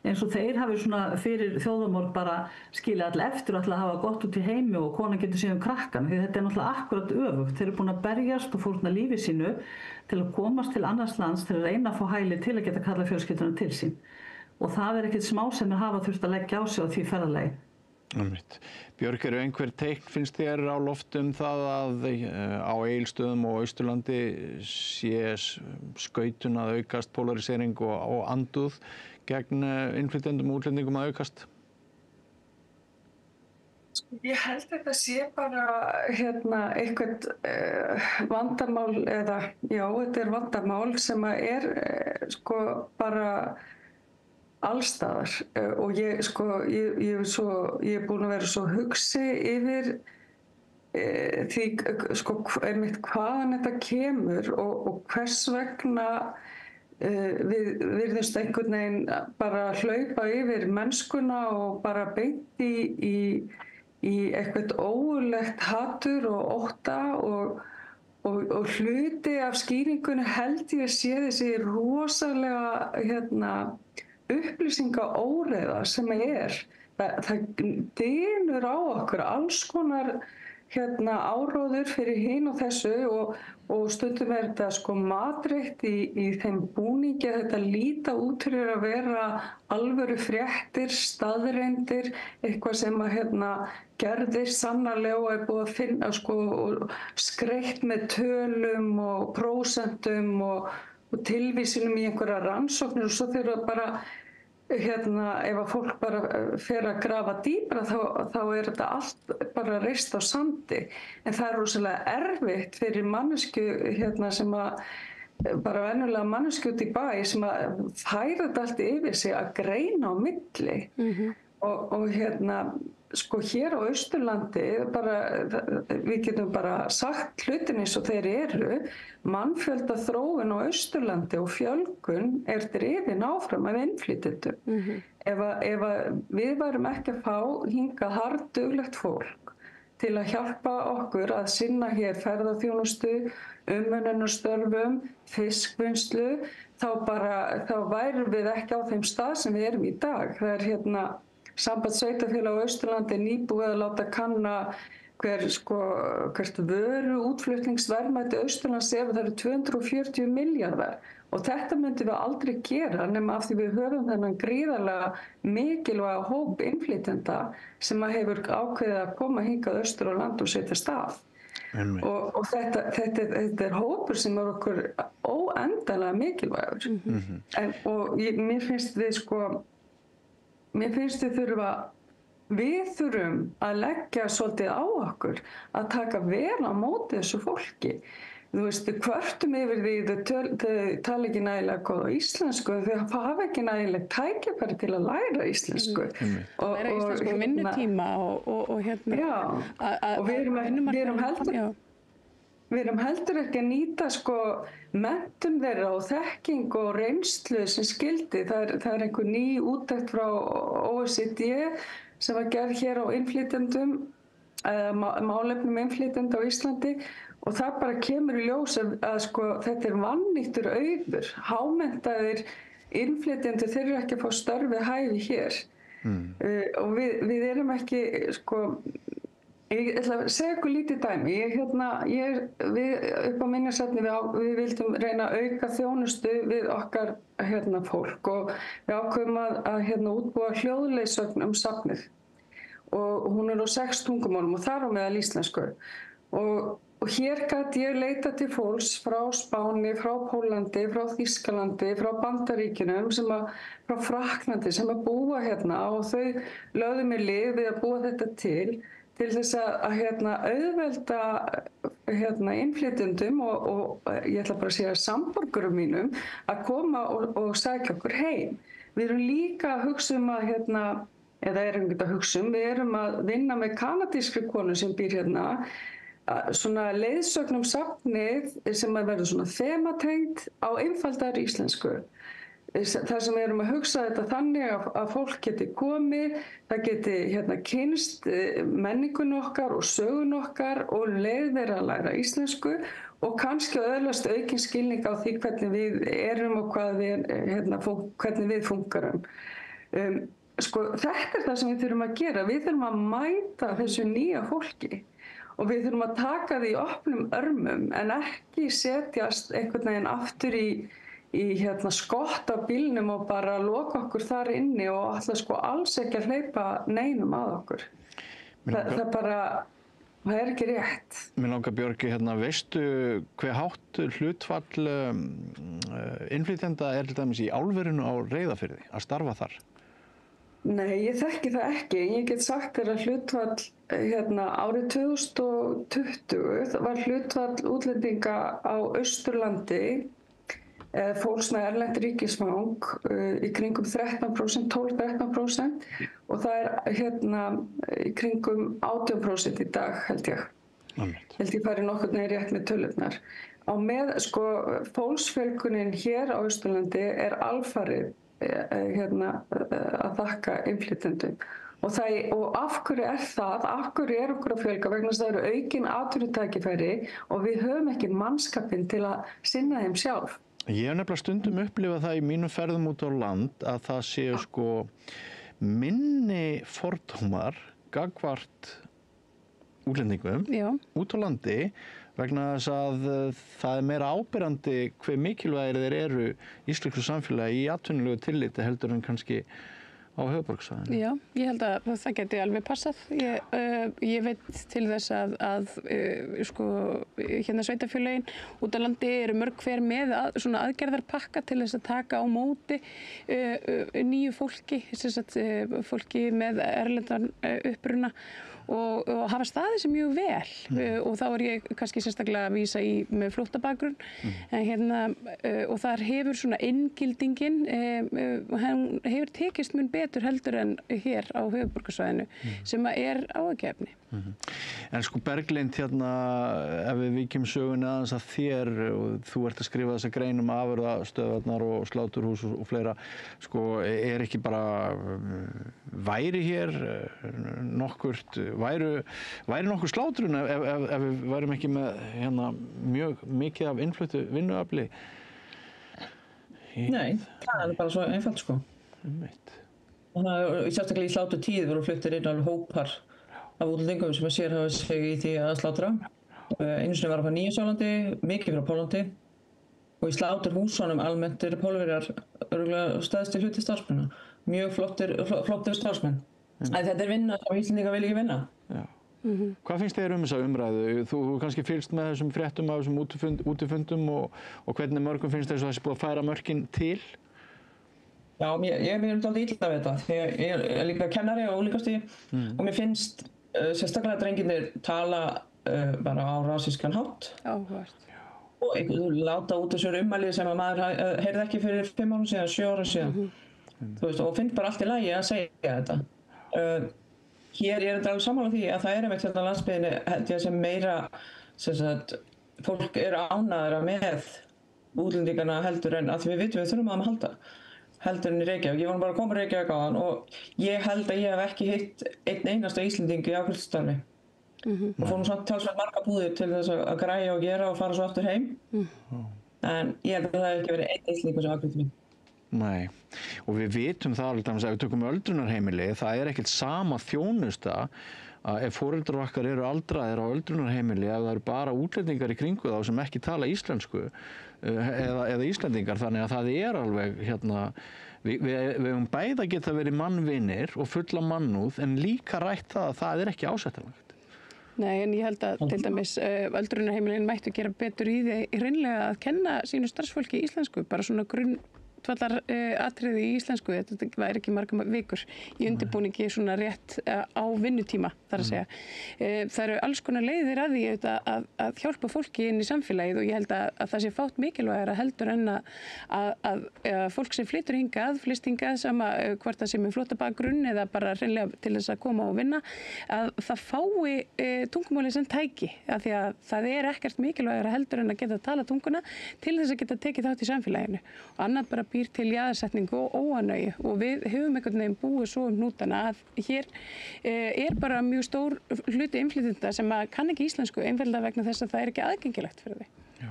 Eins og þeir hafi svona fyrir þjóðarmorð bara skilið allir eftir og ætla að hafa gott út í heimi og konan getur síðan krakkan. Því þetta náttúrulega akkurat öfugt. Þeir eru búin að berjast og fórna lífi sínu til að komast til annars lands til að reyna að fá hæli til að geta kalla fjölskylduna til sín. Og það ekkert smá sem hafa þurft að leggja á sig á því ferðalagi. Björg, eru einhver teikn finnst þér á loftum það að á Egilsstöðum og Austurlandi sé skautun að aukast, polarisering og andúð gegn innflytjendum og útlendingum að aukast? Ég held að þetta sé bara eitthvað vandamál eða já, þetta vandamál sem sko bara allstaðar og ég er búin að vera svo hugsi yfir því sko einmitt hvaðan þetta kemur og hvers vegna við virðumst einhvern veginn bara hlaupa yfir mennskuna og bara beint í eitthvað ógurlegt hatur og ótta og hluti af skýringunni held ég sé þessi rosalega upplýsingaóreiða sem það dynur á okkur alls konar áróður fyrir hin og þessu og stundum þetta sko matreitt í þeim búningi að þetta líta út fyrir að vera alvöru fréttir, staðreyndir, eitthvað sem að gerðist sannarlega og búið að finna sko skreytt með tölum og prósentum og tilvísinum í einhverja rannsóknir og svo þurfa bara ef að fólk bara fer að grafa dýpra þá þetta allt bara reist á sandi. En það rosalega erfitt fyrir mannesku sem að bara venjulega mannesku út í bæ sem að færa þetta allt yfir sig að greina á milli. Og sko hér á Austurlandi við getum bara sagt hlutin eins og þeir eru, mannfjölda þróun á Austurlandi og fjölgun drifin áfram af innflytjendum. Ef að við værum ekki að fá hingað harðduglegt fólk til að hjálpa okkur að sinna hér ferðaþjónustu, umönnunarstörfum, fiskvinnslu, þá værum við ekki á þeim stað sem við erum í dag. Það Samband sveitarfélaga á Austurlandi nýbúið að láta kanna hvert vöru útflutningsverðmæti Austurlands það eru 240 milljarðar og þetta myndum við aldrei gera nema af því við höfum þennan gríðarlega mikilvæga hóp innflytjenda sem að hefur ákveðið að koma hingað austur á land og setja stað. Og þetta hópur sem okkur óendanlega mikilvægur. Mér finnst við þurfum að leggja svolítið á okkur að taka vel á móti þessu fólki. Þú veist, við kvörtum yfir því þau tala ekki nægilega góða íslensku, þau hafa ekki nægilega tækifæri til að læra íslensku. Læra íslensku og vinnutíma og Við erum heldur ekki að nýta menntun þeirra og þekking og reynslu sem skildi. Það einhver ný úttekt frá OECD sem var gerð hér á innflytjendum, málefnum innflytjenda á Íslandi og það bara kemur í ljós að þetta vannýttur auður. Hámenntaðir innflytjendur þeir eru ekki að fá störf við hæfi hér. Og við erum ekki Ég ætla að segja ykkur lítið dæmi. Við upp á minjasafni við vildum reyna að auka þjónustu við okkar fólk og við ákveðum að útbúa hljóðleiðsögn safnið. Og hún á 6 tungumálum og þar á meðal íslensku. Og hér gat ég leita til fólks frá Spáni, frá Pólandi, frá Þýskalandi, frá Bandaríkjunum, frá Frakklandi sem að búa og þau lögðu mér lið við að búa þetta til þess að auðvelda innflytjendum og ég ætla bara að segja samborgurum mínum að koma og sækja okkur heim. Við erum líka að hugsa eða erum ekki að hugsa við erum að vinna með kanadískri konu sem býr svona leiðsögn safnið sem verður svona þematengt á einfaldari íslensku. þar sem við erum að hugsa þetta þannig að fólk geti komið, það geti kynnst menningun okkar og sögun okkar og leið þeirra að læra íslensku og kannski öðlast aukinn skilning á því hvernig við erum og hvernig við fungerum. Þetta það sem við þurfum að gera. Við þurfum að mæta þessu nýja fólki og við þurfum að taka því opnum örmum en ekki setjast einhvern veginn aftur í skott á bílnum og bara loka okkur þar inni og alltaf alls ekki að hleypa neinum að okkur. Það er ekki rétt. Mér langar Björg, veistu hve hátt hlutfall innflytjenda er til dæmis í álverinu á Reyðarfirði að starfa þar? Nei, ég þekki það ekki. Ég get sagt þér að hlutfall árið 2020 var hlutfall útlendinga á Austurlandi fólks með erlent ríkisfang í kringum 13%, 12-13% og það er í kringum 18% í dag held ég. Held ég fari nokkurn veginn rétt með tölurnar. Á með fólksfjölgunin hér á Austurlandi er alfarið að þakka innflytjendum. Og af hverju er það? Af hverju er okkur að fjölga? Vegna þess að það eru aukin atvinnutækifæri og við höfum ekki mannskapinn til að sinna þeim sjálf. Ég hef nefnilega stundum upplifað það í mínum ferðum út á land að það séu minni fordómar gagnvart útlendingum út á landi vegna þess að það er meira áberandi hve mikilvægir þeir eru íslensku samfélagi í atvinnulegu tilliti heldur en kannski á á höfuðborgarsvæðinu? Já, ég held að það geti alveg passað. Ég veit til þess að hérna sveitarfélögin út á landi eru mörg hver með svona aðgerðarpakka til þess að taka á móti nýju fólki, fólki með erlendan uppruna og hafa staðið sig mjög vel og þá ég kannski sérstaklega að vísa í með flóttabakgrunn en og þar hefur svona inngildingin hann hefur tekist mun betur heldur en hér á höfuðborgarsvæðinu sem áhyggjuefni. En sko Berglind, ef við víkjum sögunni aðeins að þér og þú ert að skrifa þessa grein afurðastöðvarnar og sláturhús og fleira, sko ekki bara væri hér væri nokkur slátrun ef við værum ekki með mjög mikið af innfluttu vinnuafli? Nei, það bara svo einfalt sko. Og sérstaklega í sláturtíð voru fluttir inn alveg hópar af útlendingum sem sérhæfa sig í því að slátra. Einu sinni var frá Nýja-Sjálandi, mikið frá Póllandi og í sláturhúsunum almennt eru Pólverjar örugglega stærsti hluti starfsmanna. Mjög flottir starfsmenn. En þetta vinna sem Íslendingar vilja ekki vinna. Já. Hvað finnst þér þessa umræðu? Þú kannski fylgst með þessum fréttum af þessum útifundum og hvernig mörgum finnst þess að þessi búið að færa mörkin til? Já, ég er dálítið illa við þetta því ég er líka kennari á unglingastigi og mér finnst sérstaklega drengirnir tala bara á rasískan hátt. Áhugavert. Og láta út þessar ummæli sem að maður heyrði ekki fyrir 5 árum síðan, 7 árum síðan. Þú veist, og finnst bara allt í lagi að segja þetta. Hér er þetta alveg sammála því að það einmitt hérna á landsbyggðinni held ég sem meira fólk ánægðara með útlendingarna heldur en að því við vitum við þurfum að halda heldur en í Reykjavík. Ég var bara að koma í Reykjavík áðan og ég held að ég hef ekki hitt einn einasta Íslending í afgreiðslustarfi. Og fór samt talsvert marga búðir til þess að græja og gera og fara svo aftur heim. En ég held að það hef ekki verið einn Íslendingur sem afgreiðti mig. Nei, og við vitum það alveg ef við tökum öldrunarheimili, það ekkert sama þjónusta að ef foreldrar okkar eru aldraðir á öldrunarheimili ef það eru bara útlendingar í kringu þá sem ekki tala íslensku eða Íslendingar, þannig að það alveg við höfum bæði að geta verið mannvinir og fulla mannúð en líka rætt það að það ekki ásættanlegt. Nei, en ég held að til dæmis öldrunarheimilin mættu gera betur í því hreinlega að kenna sínu starfsfólki íslensku, bara svona atriði í íslensku, þetta væri ekki margar vikur í undirbúningi svona rétt á vinnutíma, þar að segja. Það eru alls konar leiðir að því að hjálpa fólki inn í samfélagið og ég held að það sé fátt mikilvægara heldur en að fólk sem flytur hingað, flyst hingað sama hvort það sé með flóttabakgrunn eða bara hreinlega til þess að koma og vinna, að það fái tungumáli sem tæki, af því að það ekkert mikilvægara heldur en að geta tala tunguna til þess að geta tekið þátt í samfélaginu. Og annað bara býr til jaðarsetningu og óánægju og við höfum einhvern veginn búið svo hnútana að hér bara mjög stór hluti innflytjenda sem kann ekki íslensku einfaldlega vegna þess að það ekki aðgengilegt fyrir því. Já.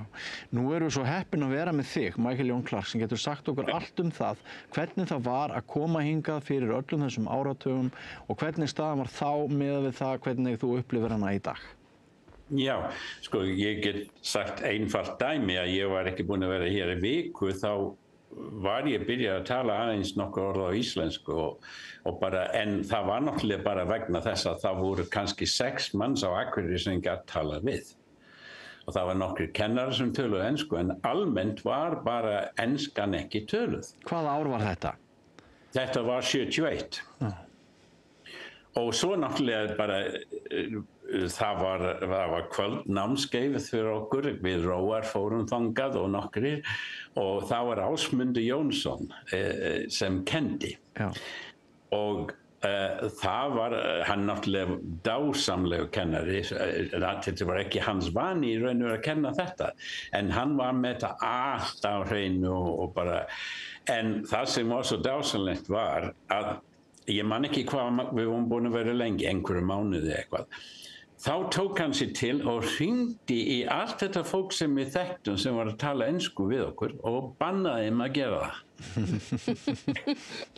Nú erum við svo heppin að vera með þig, Michael Jón Clark, sem getur sagt okkur allt það, hvernig það var að koma hingað fyrir öllum þessum áratugum og hvernig staðan var þá miðað við það hvernig þú upplifir hana í dag. Já, sko ég get sagt einfalt dæmi að ég var ekki búinn að vera hér í viku, þá var ég byrjað að tala aðeins nokkur orð á íslensku og bara, en það var náttúrulega bara vegna þess að það voru kannski 6 manns á Akureyri sem gat talað við. Og það var nokkrir kennarar sem töluðu ensku, en almennt var bara enskan ekki töluð. Hvaða ár var þetta? Þetta var 71. Og svo náttúrulega bara, það var kvöldnámskeið fyrir okkur, við Róar fórum þangað og nokkrir, og það var Ásmundur Jónsson sem kendi. Já. Og það var hann náttúrulega dásamlegur kennari, þetta var ekki hans vani í raun og veru að kenna þetta, en hann var með þetta allt á hreinu og bara, en það sem var svo dásamlegt var að ég man ekki hvað við vorum búin að vera lengi, einhverju mánuði eitthvað. Þá tók hann sér til og hringdi í allt þetta fólk sem við þekktum sem var að tala ensku við okkur og bannaði þeim að gera það.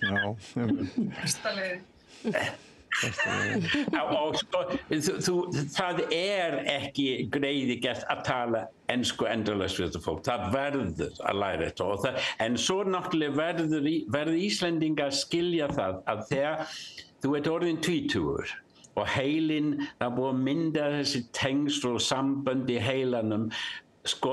Já. Og sko, það ekki greiði gert að tala ensku endalaust við þetta fólk. Það verður að læra þetta. En svo náttúrulega verður Íslendingar að skilja það að þegar þú ert orðin 20 og heilinn, það búið að mynda þessi tengsl og sambönd í heilanum. Sko,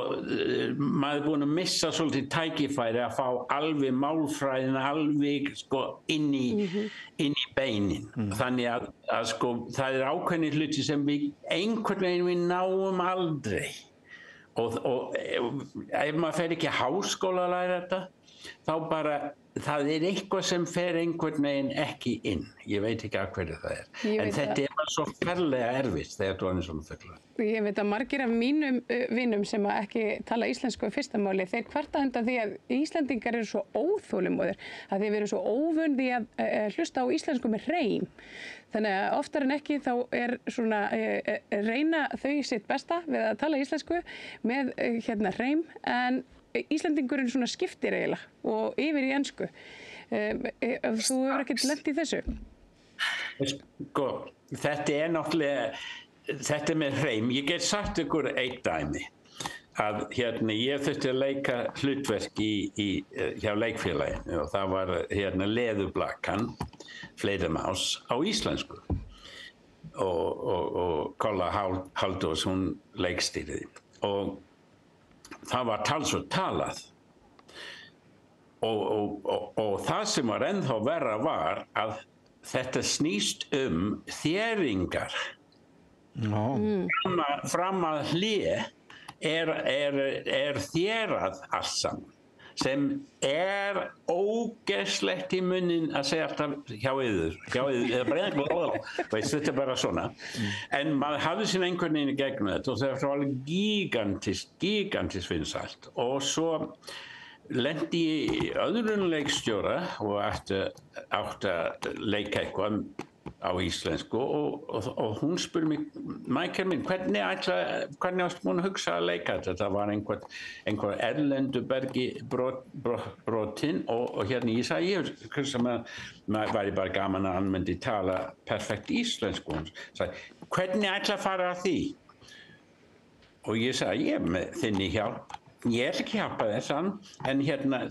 maður búinn að missa svolítið tækifæri að fá alveg málfræðina alveg sko inn í beinin. Þannig að sko það ákveðnir hluti sem við einhvern veginn við náum aldrei. Og ef maður fer ekki háskóla að læra þetta, þá bara það eitthvað sem fer einhvern veginn ekki inn. Ég veit ekki af hverju það en þetta bara svo ferlega erfitt þegar þú svona fullur. Ég veit að margir af mínum vinum sem ekki tala íslensku í fyrsta máli, þeir kvarta undan því að Íslendingar eru svo óþolinmóðir, að þeir eru svo óvön því að hlusta á íslensku með hreim. Þannig að oftar en ekki þá svona reyna þau sitt besta við að tala íslensku með hreim, en Íslendingurinn svona skiptir eiginlega og yfir í ensku. Þú hefur ekkert lent í þessu? Sko, þetta náttúrulega, þetta með hreim. Ég get sagt ykkur eitt dæmi að ég þurfti að leika hlutverk hjá leikfélaginu og það var Leðurblakan, Fleidamás á íslensku og Kolla Halldórs, hún leikstýrði og það var talsvert talað og það sem var ennþá verra var að þetta snýst þéringar. Fram að hlé þérað allt saman sem ógeðslegt í munnin að segja alltaf hjá yður, þetta bara svona. En maður hafði sín einhvern veginn í gegnum þetta og það var alveg gigantist vinsælt. Og svo lendi ég í öðrum leikstjóra og átti að leika eitthvað á íslensku og hún spurði mig, Michael minn, hvernig ástu búin að hugsa að leika þetta? Það var einhver erlendu bergi brotin og ég sagði, sem væri bara gaman að hann myndi tala perfekt íslensku. Hún sagði, hvernig ætla að fara að því? Og ég sagði, ég með þinni hjálp. Ég ekki hjálpa þess, en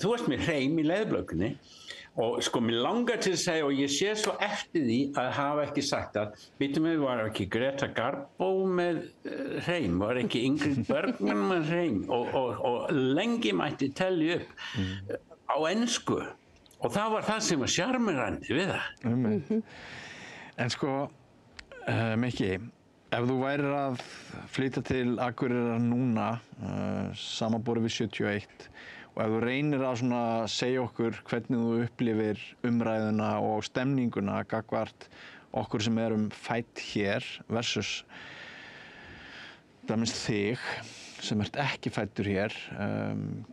þú ert með hreim í leðurblökunni. Og sko, mér langar til að segja, og ég sé svo eftir því að hafa ekki sagt að, býtum við, var ekki Greta Garbo með hreim, var ekki Ingrid Bergman með hreim og lengi mætti telja upp á ensku. Og það var það sem var sjarmerandi við það. En sko, Mikki, ef þú værir að flytja til Akureyrar núna, samanborið við 71, og ef þú reynir að segja okkur hvernig þú upplifir umræðuna og stemninguna gagnvart okkur sem erum fædd hér versus dæmis þig sem ert ekki fæddur hér,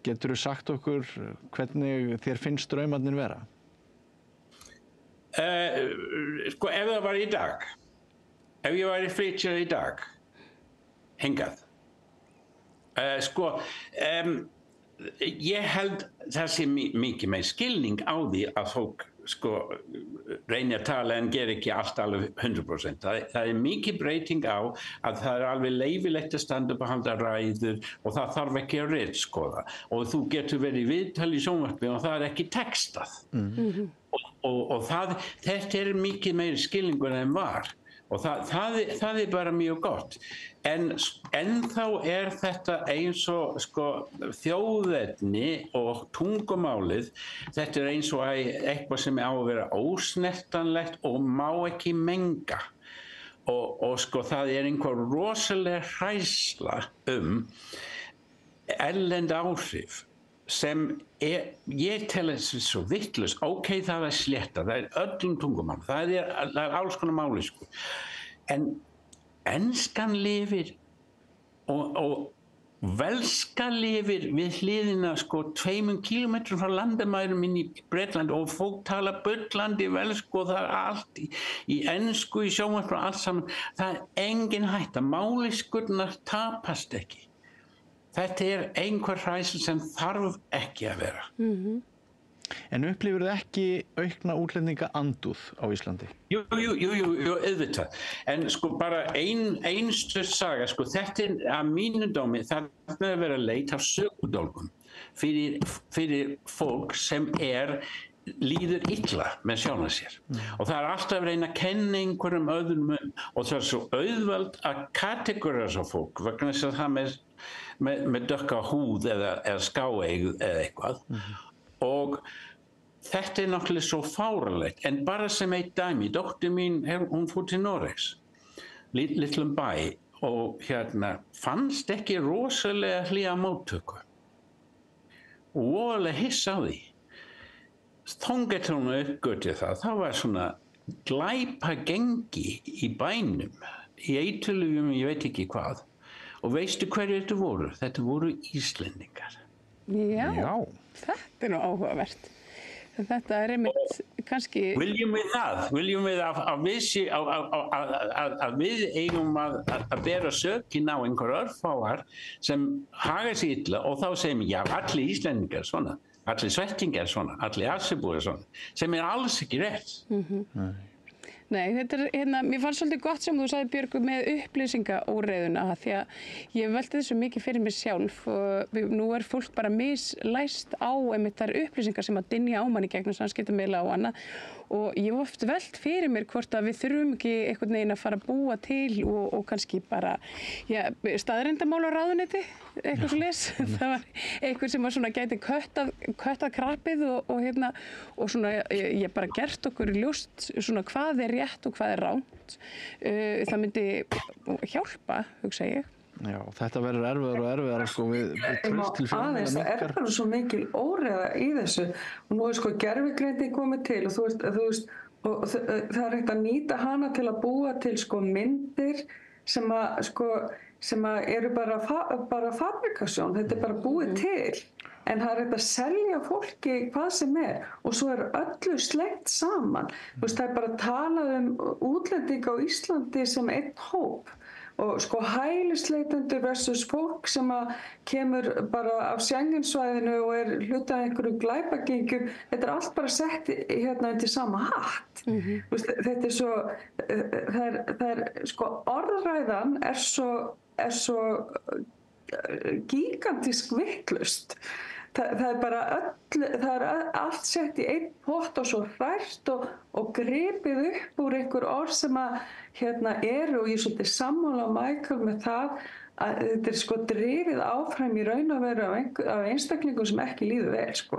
geturðu sagt okkur hvernig þér finnst draumarnir vera? Sko, ef það var í dag, ef ég væri flytja í dag, hingað, ég held það sé mikið með skilning á því að fólk reynir að tala en ger ekki allt alveg 100%. Það mikið breyting á að það alveg leyfilegt að standa upp og halda ræður og það þarf ekki að ritskoða og þú getur verið í viðtali í sjónvarpi og það ekki textað. Og þetta mikið meiri skilningur en var. Og það bara mjög gott. En ennþá þetta eins og þjóðerni og tungumálið, þetta eins og eitthvað sem á að vera ósnertanlegt og má ekki menga. Og það einhver rosalega hræðsla erlend áhrif sem ég tel þessi svo vitlaust, það slétta, það öllum tungumál, það alls konar máli, en enskan lifir og velska lifir við hliðina 2 kílómetrum frá landamærum inn í Bretland og fólk tala bullandi velsku og það allt í ensku, í sjónvarpi og allt saman, það engin hætta, máliskurnar tapast ekki. Þetta einhver hræðsla sem þarf ekki að vera. En upplifir þið ekki aukna útlendinga andúð á Íslandi? Jú, auðvitað. En sko bara ein stutt saga, sko þetta að mínu dómi, það er verið að leita af sökudólgum fyrir fólk sem líður illa með sjálfan sér. Og það alltaf að reyna að kenna einhverjum öðrum og það svo auðvelt að kategórisera fólk vegna þess að það með dökka húð eða skáeygð eða eitthvað. Og þetta náttúrulega svo fáránlegt, en bara sem eitt dæmi, dóttir mín, hún fór til Noregs, litlum bæ, og fannst ekki rosalega hlýja móttöku. Og voðalega hissa á því. Þangað til hún uppgötvaði það var svona glæpagengi í bænum, í eiturlyfjum, ég veit ekki hvað. Og veistu hverju þetta voru? Þetta voru Íslendingar. Já, þetta nú áhugavert. Þetta einmitt kannski... Viljum við það? Viljum við að við eigum að bera sökin á einhver örfáar sem haga sig illa og þá segjum já, allir Íslendingar svona, allir svettingar svona, allir asibúar svona, sem alls ekki rétt. Nei, þetta mér fannst svolítið gott sem þú sagði Björg með upplýsingaóreiðuna því að ég velti þessu mikið fyrir mig sjálf og nú fólk bara mislæst á einmitt þær upplýsingar sem að dynja á manni gegnum samskiptamiðla og annað og ég hef oft velt fyrir mér hvort að við þurfum ekki einhvern veginn að fara að búa til og kannski bara staðreyndamál á ráðuneyti, eitthvað svoleiðis. Það var einhver sem var svona gæti köttað krabbið og svona ég bara gert okkur ljóst svona hvað rétt og hvað rangt. Það myndi hjálpa, hugsa ég. Já, þetta verður erfiðar og erfiðar sko við traust til fjölmiðla minnkar. Það bara svo mikil óreiða í þessu og nú sko gervigreining komið til og þú veist og það hægt að nýta hana til að búa til sko myndir sem að eru bara fabrikasjón, þetta bara búið til en það hægt að selja fólki hvað sem og svo öllu slengt saman. Þú veist, það bara talað útlendinga á Íslandi sem einn hóp og sko hælisleitendur versus fólk sem að kemur bara af Schengensvæðinu og hluti af einhverju glæpagengjum, þetta allt bara sett undir sama hatt. Þetta svo, það sko orðræðan svo gigantísk vitlaust. Það bara það allt sett í einn pott og svo hrært og gripið upp úr einhver orð sem að og ég svolítið sammála Michael með það að þetta sko drifið áfram í raun og veru af einstaklingum sem ekki líður vel sko.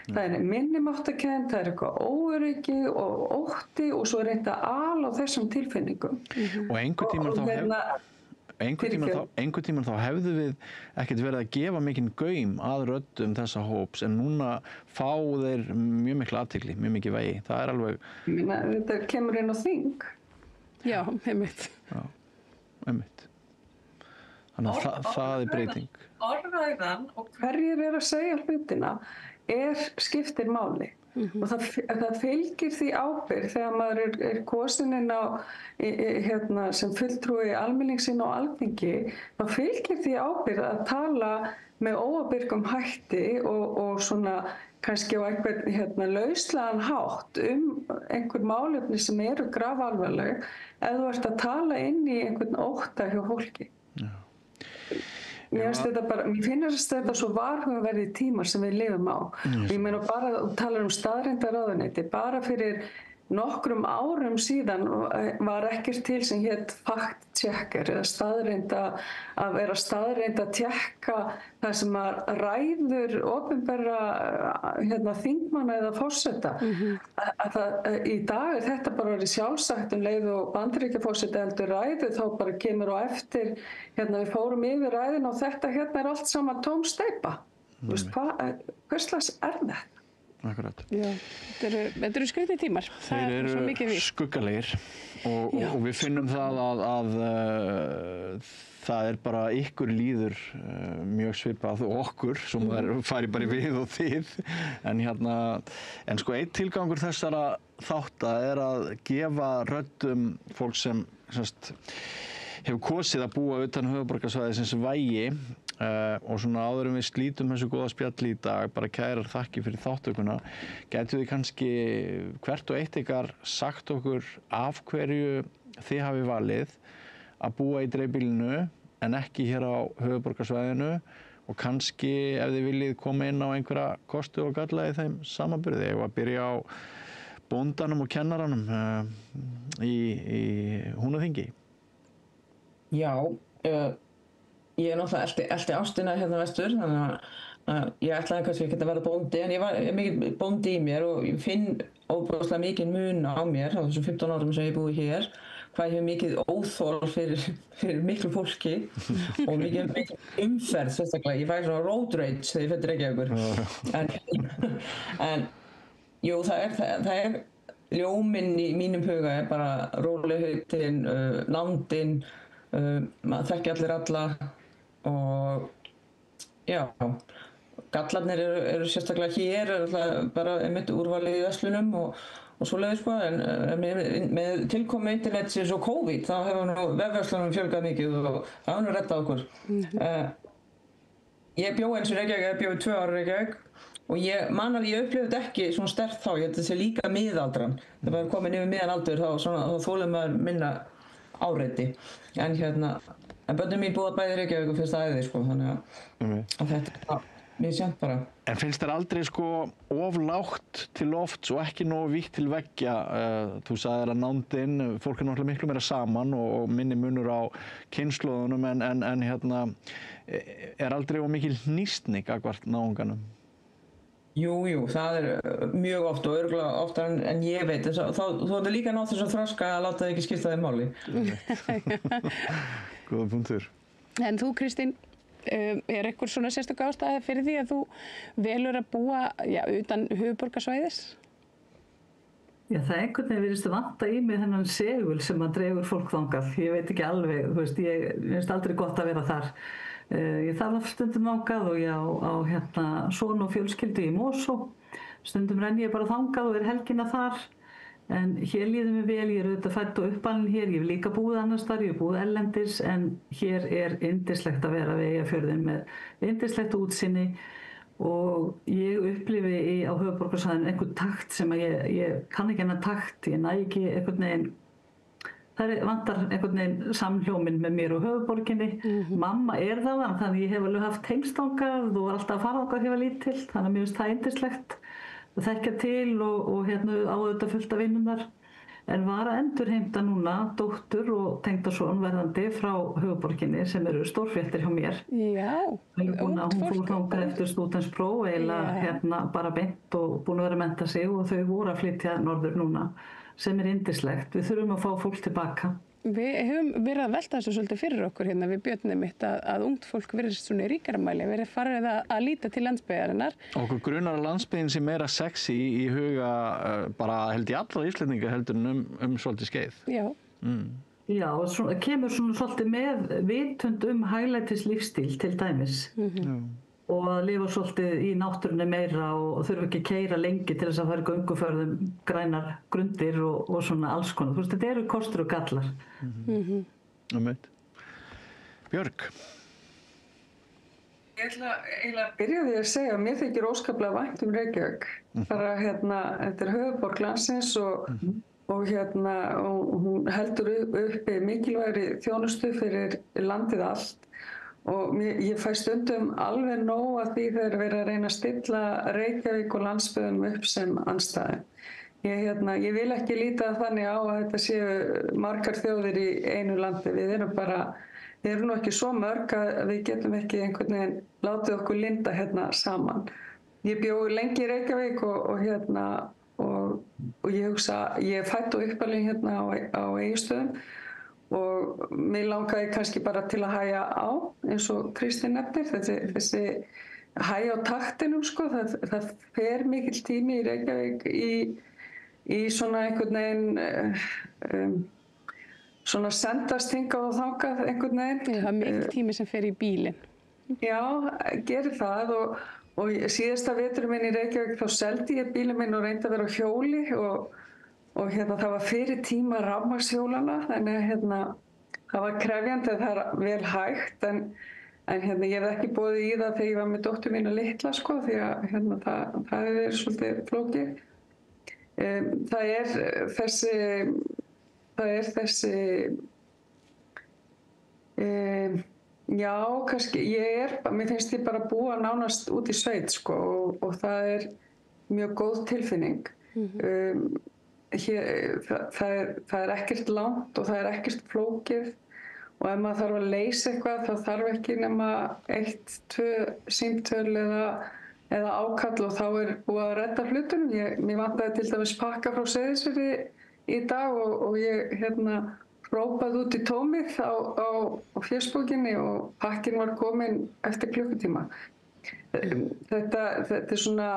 Það minnimáttakennd, það eitthvað óöryggi og ótti og svo reynda al á þessum tilfinningum. Og einhvern tímann þá hefðu við ekkert verið að gefa mikinn gaum að röddum þessa hóps en núna fá þeir mjög mikla athygli, mjög mikið vægi. Það alveg... Þetta kemur inn á þing. Já, einmitt. Já, einmitt. Þannig að það breyting. Orðræðan og hverjir að segja hlutina skiptir máli. Og það fylgir því ábyrgð þegar maður kosinn inn á sem fulltrúi almenningsins á Alþingi, þá fylgir því ábyrgð að tala með óábyrgum hætti og svona kannski á einhvern lauslegan hátt einhver málefni sem eru grafalvarleg ef þú ert að tala inn í einhvern ótta hjá fólki. Mér finnst þetta svo varhugaverðir tímar sem við lifum á. Ég meina bara, þú talar staðreyndaráðuneyti, bara fyrir nokkrum árum síðan var ekkert til sem hét fact-checker eða staðreynda að vera staðreynda að tékka það sem að ræður opinberra þingmanna eða forseta. Í dag þetta bara verið sjálfsagt leið og Bandaríkjaforseti heldur ræðu þá bara kemur á eftir við fórum yfir ræðin og þetta allt saman tóm steypa. Hvers slags þetta? Akkurat. Já, þetta eru skrítið tímar. Þeir eru skuggalegir og við finnum það að það bara ykkur líður mjög svipað og okkur sem fari bara við og þið en sko einn tilgangur þessara þátta að gefa röddum fólk sem hefur kosið að búa utan höfuðborgarsvæðisins vægi og svona áður en við slítum þessu góða spjalli í dag, bara kærar þakkir fyrir þáttökuna. Gætu þið kannski hvert og eitt ykkar sagt okkur af hverju þið hafi valið að búa í dreifbýlinu en ekki hér á höfuðborgarsvæðinu og kannski ef þið viljið koma inn á einhverja kosti og galla í þeim samanburði. Ef að byrja á bóndanum og kennaranum í Húnaþingi. Já, ég náttúrulega elti ástina hérna vestur, þannig að ég ætlaði kannski ekki að vera bóndi, en ég var mikið bóndi í mér og ég finn óbúðslega mikið mun á mér á þessum 15 árum sem ég búi hér, hvað ég hef mikið óþol fyrir miklu fólki og mikið umferð sérstaklega. Ég fæ svona road rage þegar ég fer til Reykjavíkur. En jú, það er ljóminn í mínum huga er bara rólegheitin, nándin, maður þekkir allir alla og já, gallarnir eru sérstaklega hér, bara einmitt úrvalið í verslunum og svoleiðis sko, en með tilkomu internetsins og COVID þá hefur nú vefverslunum fjölgað mikið og það hefur nú reddað okkur. Ég bjó eins í Reykjavík, ég bjó í 2 ára í Reykjavík og ég man að ég upplifði þetta ekki svona sterkt þá, ég held að þetta sé líka miðaldran. Þegar maður er komin yfir miðan aldur þá þolir maður minna áreiti. En börnin mín búa bæði í Reykjavík og fyrst æði sko, þannig að þetta er mjög sjönt bara. En finnst þér aldrei sko of lágt til lofts og ekki nógu vítt til veggja? Þú sagðir að nándin, fólk er náttúrulega miklu meira saman og minni munur á kynslóðunum en er aldrei of mikil hnýstning gagnvart náunganum? Jú, það er mjög oft og örugglega oftar en ég veit. Þú ert líka nátt þess að þroska að láta þig ekki skipta þig máli. Góða punktur. En þú, Kristín, er eitthvað svona sérstök ástæða fyrir því að þú velur að búa utan höfuðborgarsvæðis? Já, það einhvern veginn virðist vanta í mig þennan segul sem að dregur fólk þangað. Ég veit ekki alveg, þú veist, ég finnst aldrei gott að vera þar. Ég þarf stundum þangað og ég á son og fjölskyldu í Mosó. Stundum renn ég bara þangað og helgina þar. En hér líður mér vel, ég er auðvitað fædd og uppalin hér, ég hef líka búið annars þar, ég hef búið erlendis, en hér er yndislegt að vera við Eyjafjörðinn með yndislegt útsinni og ég upplifi á höfuðborgarsvæðinu einhvern takt sem að ég kann ekki hennar takt, ég næ ekki einhvern veginn. Það vantar einhvern veginn samhljóminn með mér og höfuðborginni. Mamma er þaðan, þannig ég hef alveg haft tengsl þangað og var alltaf að fara þangað þegar ég var lítil, þannig að mér finnst það yndislegt að þekkja til og á auðvitað fullt af vinnunnar. En var að endurheimta núna dóttur og tengdason verðandi frá höfuðborginni sem eru stórfréttir hjá mér. Já, Hún fór þangað eftir stúdentspróf eiginlega bara beint og búin að vera að mennta sig og þau voru að flytja norður núna. Sem er yndislegt. Við þurfum að fá fólk tilbaka. Við höfum verið að velta þessu svolítið fyrir okkur hérna við Björn mitt að ungt fólk virðist svona í ríkara mæli, verið farið að líta til landsbyggðarinnar. Okkur grunar að landsbyggðin sé meira sexy í huga bara held ég allra Íslendinga heldur en svolítið skeið. Já. Já, og kemur svona svolítið með vitund hæglætis lífstíl til dæmis. Og að lifa svolítið í náttúrunni meira og þurfa ekki að keyra lengi til þess að fara í gönguförðum, grænar grundir og svona alls konar. Þú veist, þetta eru kostur og gallar. Björg? Ég ætla eiginlega að byrja því að segja að mér þykir óskaplega vænt Reykjavík. Bara þetta er höfuðborg landsins og hún heldur uppi mikilvægri þjónustu fyrir landið allt. Og ég fæ stundum alveg nóg að því þegar verið að reyna að stilla Reykjavík og landsbyggðunum upp sem andstæðu. Ég vil ekki líta þannig á að þetta séu margar þjóðir í einu landi. Við erum nú ekki svo mörg að við getum ekki einhvern veginn látið okkur linda hérna saman. Ég bjó lengi í Reykjavík og ég hugsa, ég er fædd og uppalin hérna á Egilsstöðum. Og mig langaði kannski bara til að hægja á, eins og Kristín nefnir, þessi hægja á taktinum, sko. Það fer mikill tími í Reykjavík í svona einhvern veginn, svona sendast hingað og þangað einhvern veginn. Það er mikill tími sem fer í bílinn. Já, gerir það og síðasta veturinn minn í Reykjavík þá seldi ég bílinn minn og reyndi að vera á hjóli og það var fyrir tíma rafmagnshjólana, þannig að það var krefjandi, það er vel hægt, en hérna, ég hef ekki boðið í það þegar ég var með dóttur mína litla, sko, því að hérna, það hefur verið svolítið flókið. Það er þessi, já, kannski, mér finnst ég bara búa nánast út í sveit, sko, og það er mjög góð tilfinning. Það er ekkert langt og það er ekkert flókið. Og ef maður þarf að leysa eitthvað, þá þarf ekki nema 1-2 símtöl eða ákall og þá er búið að redda hlutunum. Mér vantaði til dæmis pakka frá Seyðisfirði í dag og ég hrópaði út í tómið á fésbókinni og pakkin var kominn eftir klukkutíma. Þetta er svona,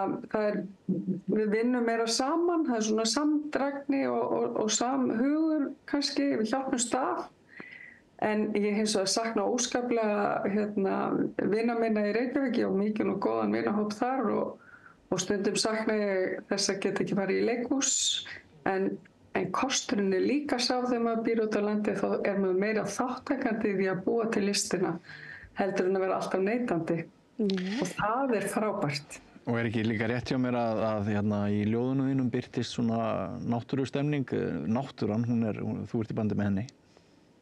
við vinnum meira saman, það er svona samdrægni og samhugur kannski, við hjálpumst að. En ég hins vegar sakna óskaplega vina minna í Reykjavík og mikinn og góðan vinahóp þar og stundum sakna ég þess að geta ekki farið í leikhús. En kosturinn er líka sá þegar maður býr út á landi, þá er maður meira þáttakandi í því að búa til listina heldur en að vera alltaf neitandi. Og það er frábært. Og er ekki líka rétt hjá mér að í ljóðunum þínum birtist svona náttúrustemning? Náttúran, þú ert í bandi með henni.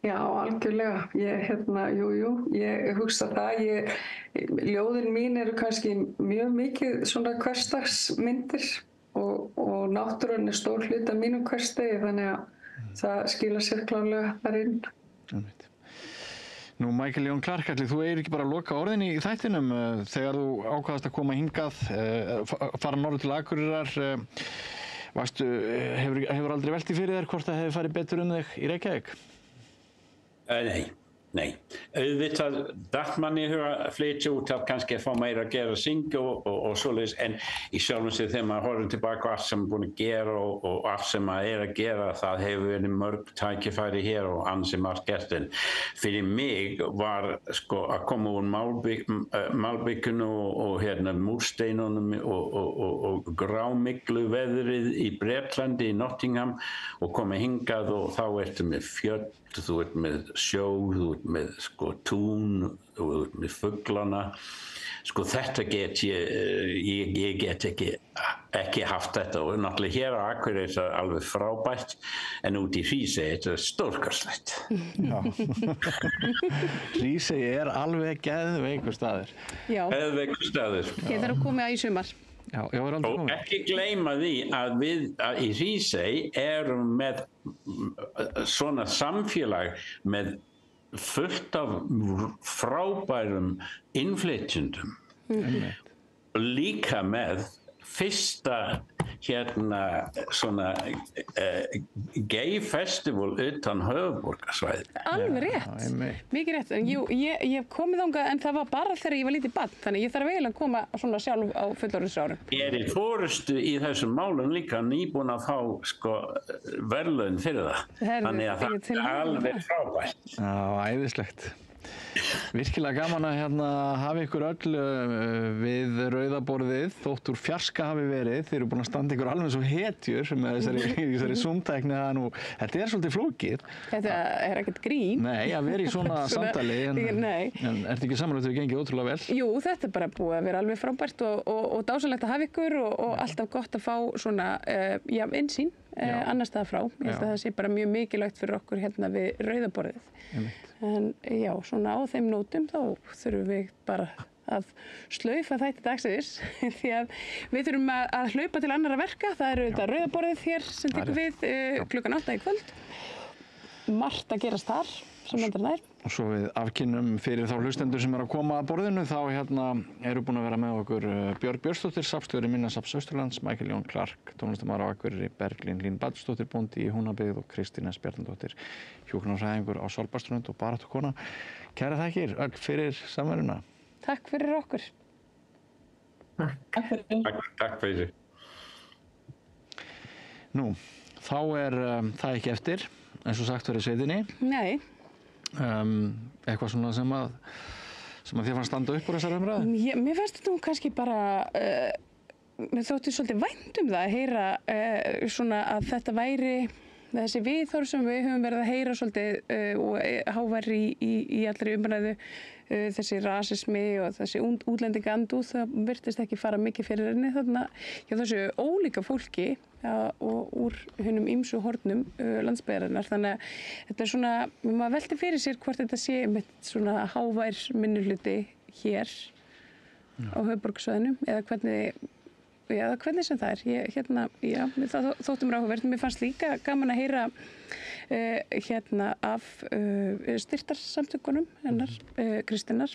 Já, algjörlega. Ég hugsa það. Ljóðin mín eru kannski mjög mikið svona hversdagsmyndir og náttúran er stór hluti af mínum hversdegi, þannig að það skilar sér klárlega þar inn. Nú, Michael Jón Clarke, ætli þú ekki bara að loka orðin í þættinum þegar þú ákvaðast að koma hingað, fara norður til Akureyrar, hefur aldrei velt í fyrir þér hvort það hefði farið betur þig í Reykjavík? Nei. Auðvitað datt mann í huga að flytja út að kannski að fá meira að gera, syngja og svoleiðis, en í sjálfum sér þegar maður horfir tilbaka á allt sem búin að gera og allt sem maður að gera, það hefur verið mörg tækifæri hér og ansi margt gert. En fyrir mig var sko að koma úr malbikinu og múrsteinunum og grámyglu veðrið í Bretlandi, í Nottingham, og koma hingað og þá ertu með fjöll, þú ert með sjó, þú ert með sko tún, þú ert með fuglana. Sko þetta get ég get ekki haft þetta, og náttúrulega hér á Akureyri er það alveg frábært, en út í Hrísey er þetta stórkostlegt. Já. Hrísey er alveg geðveikur staður. Já. Geðveikur staður. Ég þarf að koma í sumar. Já, ég var aldrei og komið. ekki gleyma því að við í Hrísey erum með svona samfélag með fullt af frábærum innflytjendum, líka með fyrsta svona gay festival utan höfuðborgarsvæði. Alveg rétt, mikið rétt. Ég hef komið þangað en það var bara þegar ég var lítið barn, þannig ég þarf eiginlega að koma svona sjálf á fullorðinsárum. Ég er í forystu í þessum málum líka nýbúin að fá sko verðlaun fyrir það. Þannig að það er alveg frábært. Já, æðislegt. Virkilega gaman að hafa ykkur öll við rauðaborðið, þótt úr fjarska hafi verið. Þeir eru búin að standa ykkur alveg svo hetjur með þessari Zoom-tækni. Þetta er svolítið flókið. Þetta er ekkert grín. Nei, að vera í svona samtali. En ertu ekki samanlega til að gengið ótrúlega vel? Jú, þetta er bara búið að vera alveg frábært og dásanlegt að hafa ykkur og alltaf gott að fá svona innsýn annars staðar frá. Ég held að það sé bara mjög mikilvægt fyrir okkur við rauðaborðið. En já, svona á þeim nótum þá þurfum við bara að slaufa þætti dagsins því að við þurfum að hlaupa til annarra verka. Það eru þetta rauðaborðið hér sem tekur við klukkan 8 í kvöld. Margt að gerast þar sem andar nær. Og svo við afkynnum fyrir þá hlustendur sem að koma að borðinu, þá eru búin að vera með okkur Björg Björnsdóttir, safnstjóri Minjasafns Austurlands, Michael Jón Clarke, tónlistarmaður á Akureyri, Berglín Lín Baldursdóttir, bóndi í Húnabyggð og Kristín S. Bjarnadóttir, hjúkrunarfræðingur á Svalbarðsströnd og baráttukona. Kærar þakkir öll fyrir samveruna. Takk fyrir okkur. Takk fyrir. Nú, þá er það ekki eftir, eins og sagt verið sveitinni. Nei. Eitthvað svona sem að þér fannst standa upp úr þessari umræðu? Mér fannst þetta kannski bara mér þótti svolítið vænt það að heyra svona að þetta væri þessi viðhorf sem við höfum verið að heyra svolítið og hávær í allri umræðu, þessi rasismi og þessi útlendingaandúð, það virtist ekki fara mikið fyrir henni þarna hjá þessu ólíka fólki og úr hinum ýmsu hornum landsbyggðarinnar. Þannig að þetta svona, maður velti fyrir sér hvort þetta sé einmitt svona hávær minnihluti hér á höfuðborgarsvæðinu eða hvernig sem það er. Það þótti mér áhugavert. Mér fannst líka gaman að heyra af styrktarsamtökunum hennar, Kristínar,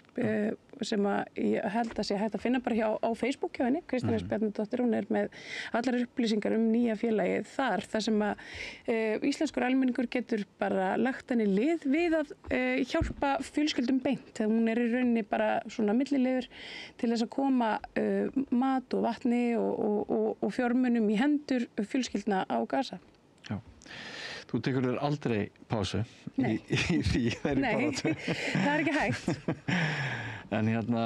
sem ég held að sé hægt að finna bara á Facebook hjá henni, Kristín S. Bjarnadóttir. Hún er með allar upplýsingar nýja félagið þar sem að íslenskur almenningur getur bara lagt henni lið við að hjálpa fjölskyldum beint. Hún er í rauninni bara svona milliliður til þess að koma mat og vatni og fjármunum í hendur fjölskyldna á Gaza. Já. Þú tekur þér aldrei pásu í því þeirri baráttu. Nei, það er ekki hægt. En eigum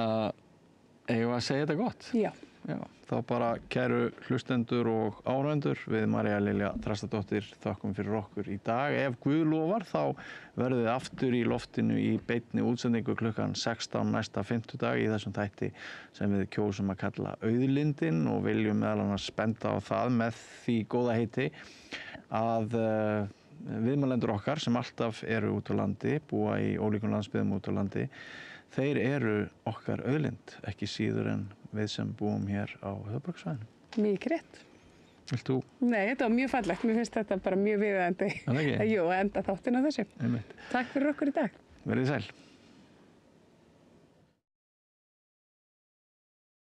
við að segja þetta gott? Já. Já, þá bara kæru hlustendur og áhorfendur, við María Lilja Þrastardóttir þökkum fyrir okkur í dag. Ef Guð lofar þá verðum við aftur í loftinu í beinni útsendingu klukkan 16 næsta fimmtudag í þessum þætti sem við kjósum að kalla Auðlindin og viljum meðal annars benda á það með því góða heiti að viðmælendur okkar sem alltaf eru út á landi, búa í ólíkum landsbyggðum út á landi, þeir eru okkar auðlind, ekki síður en við sem búum hér á höfuðborgarsvæðinu. Mikið rétt. Vilt þú? Nei, þetta var mjög fallegt. Mér finnst þetta bara mjög viðeigandi. En ekki? Jú, að enda þáttinn á þessu. Einmitt. Takk fyrir okkur í dag. Verið sæl.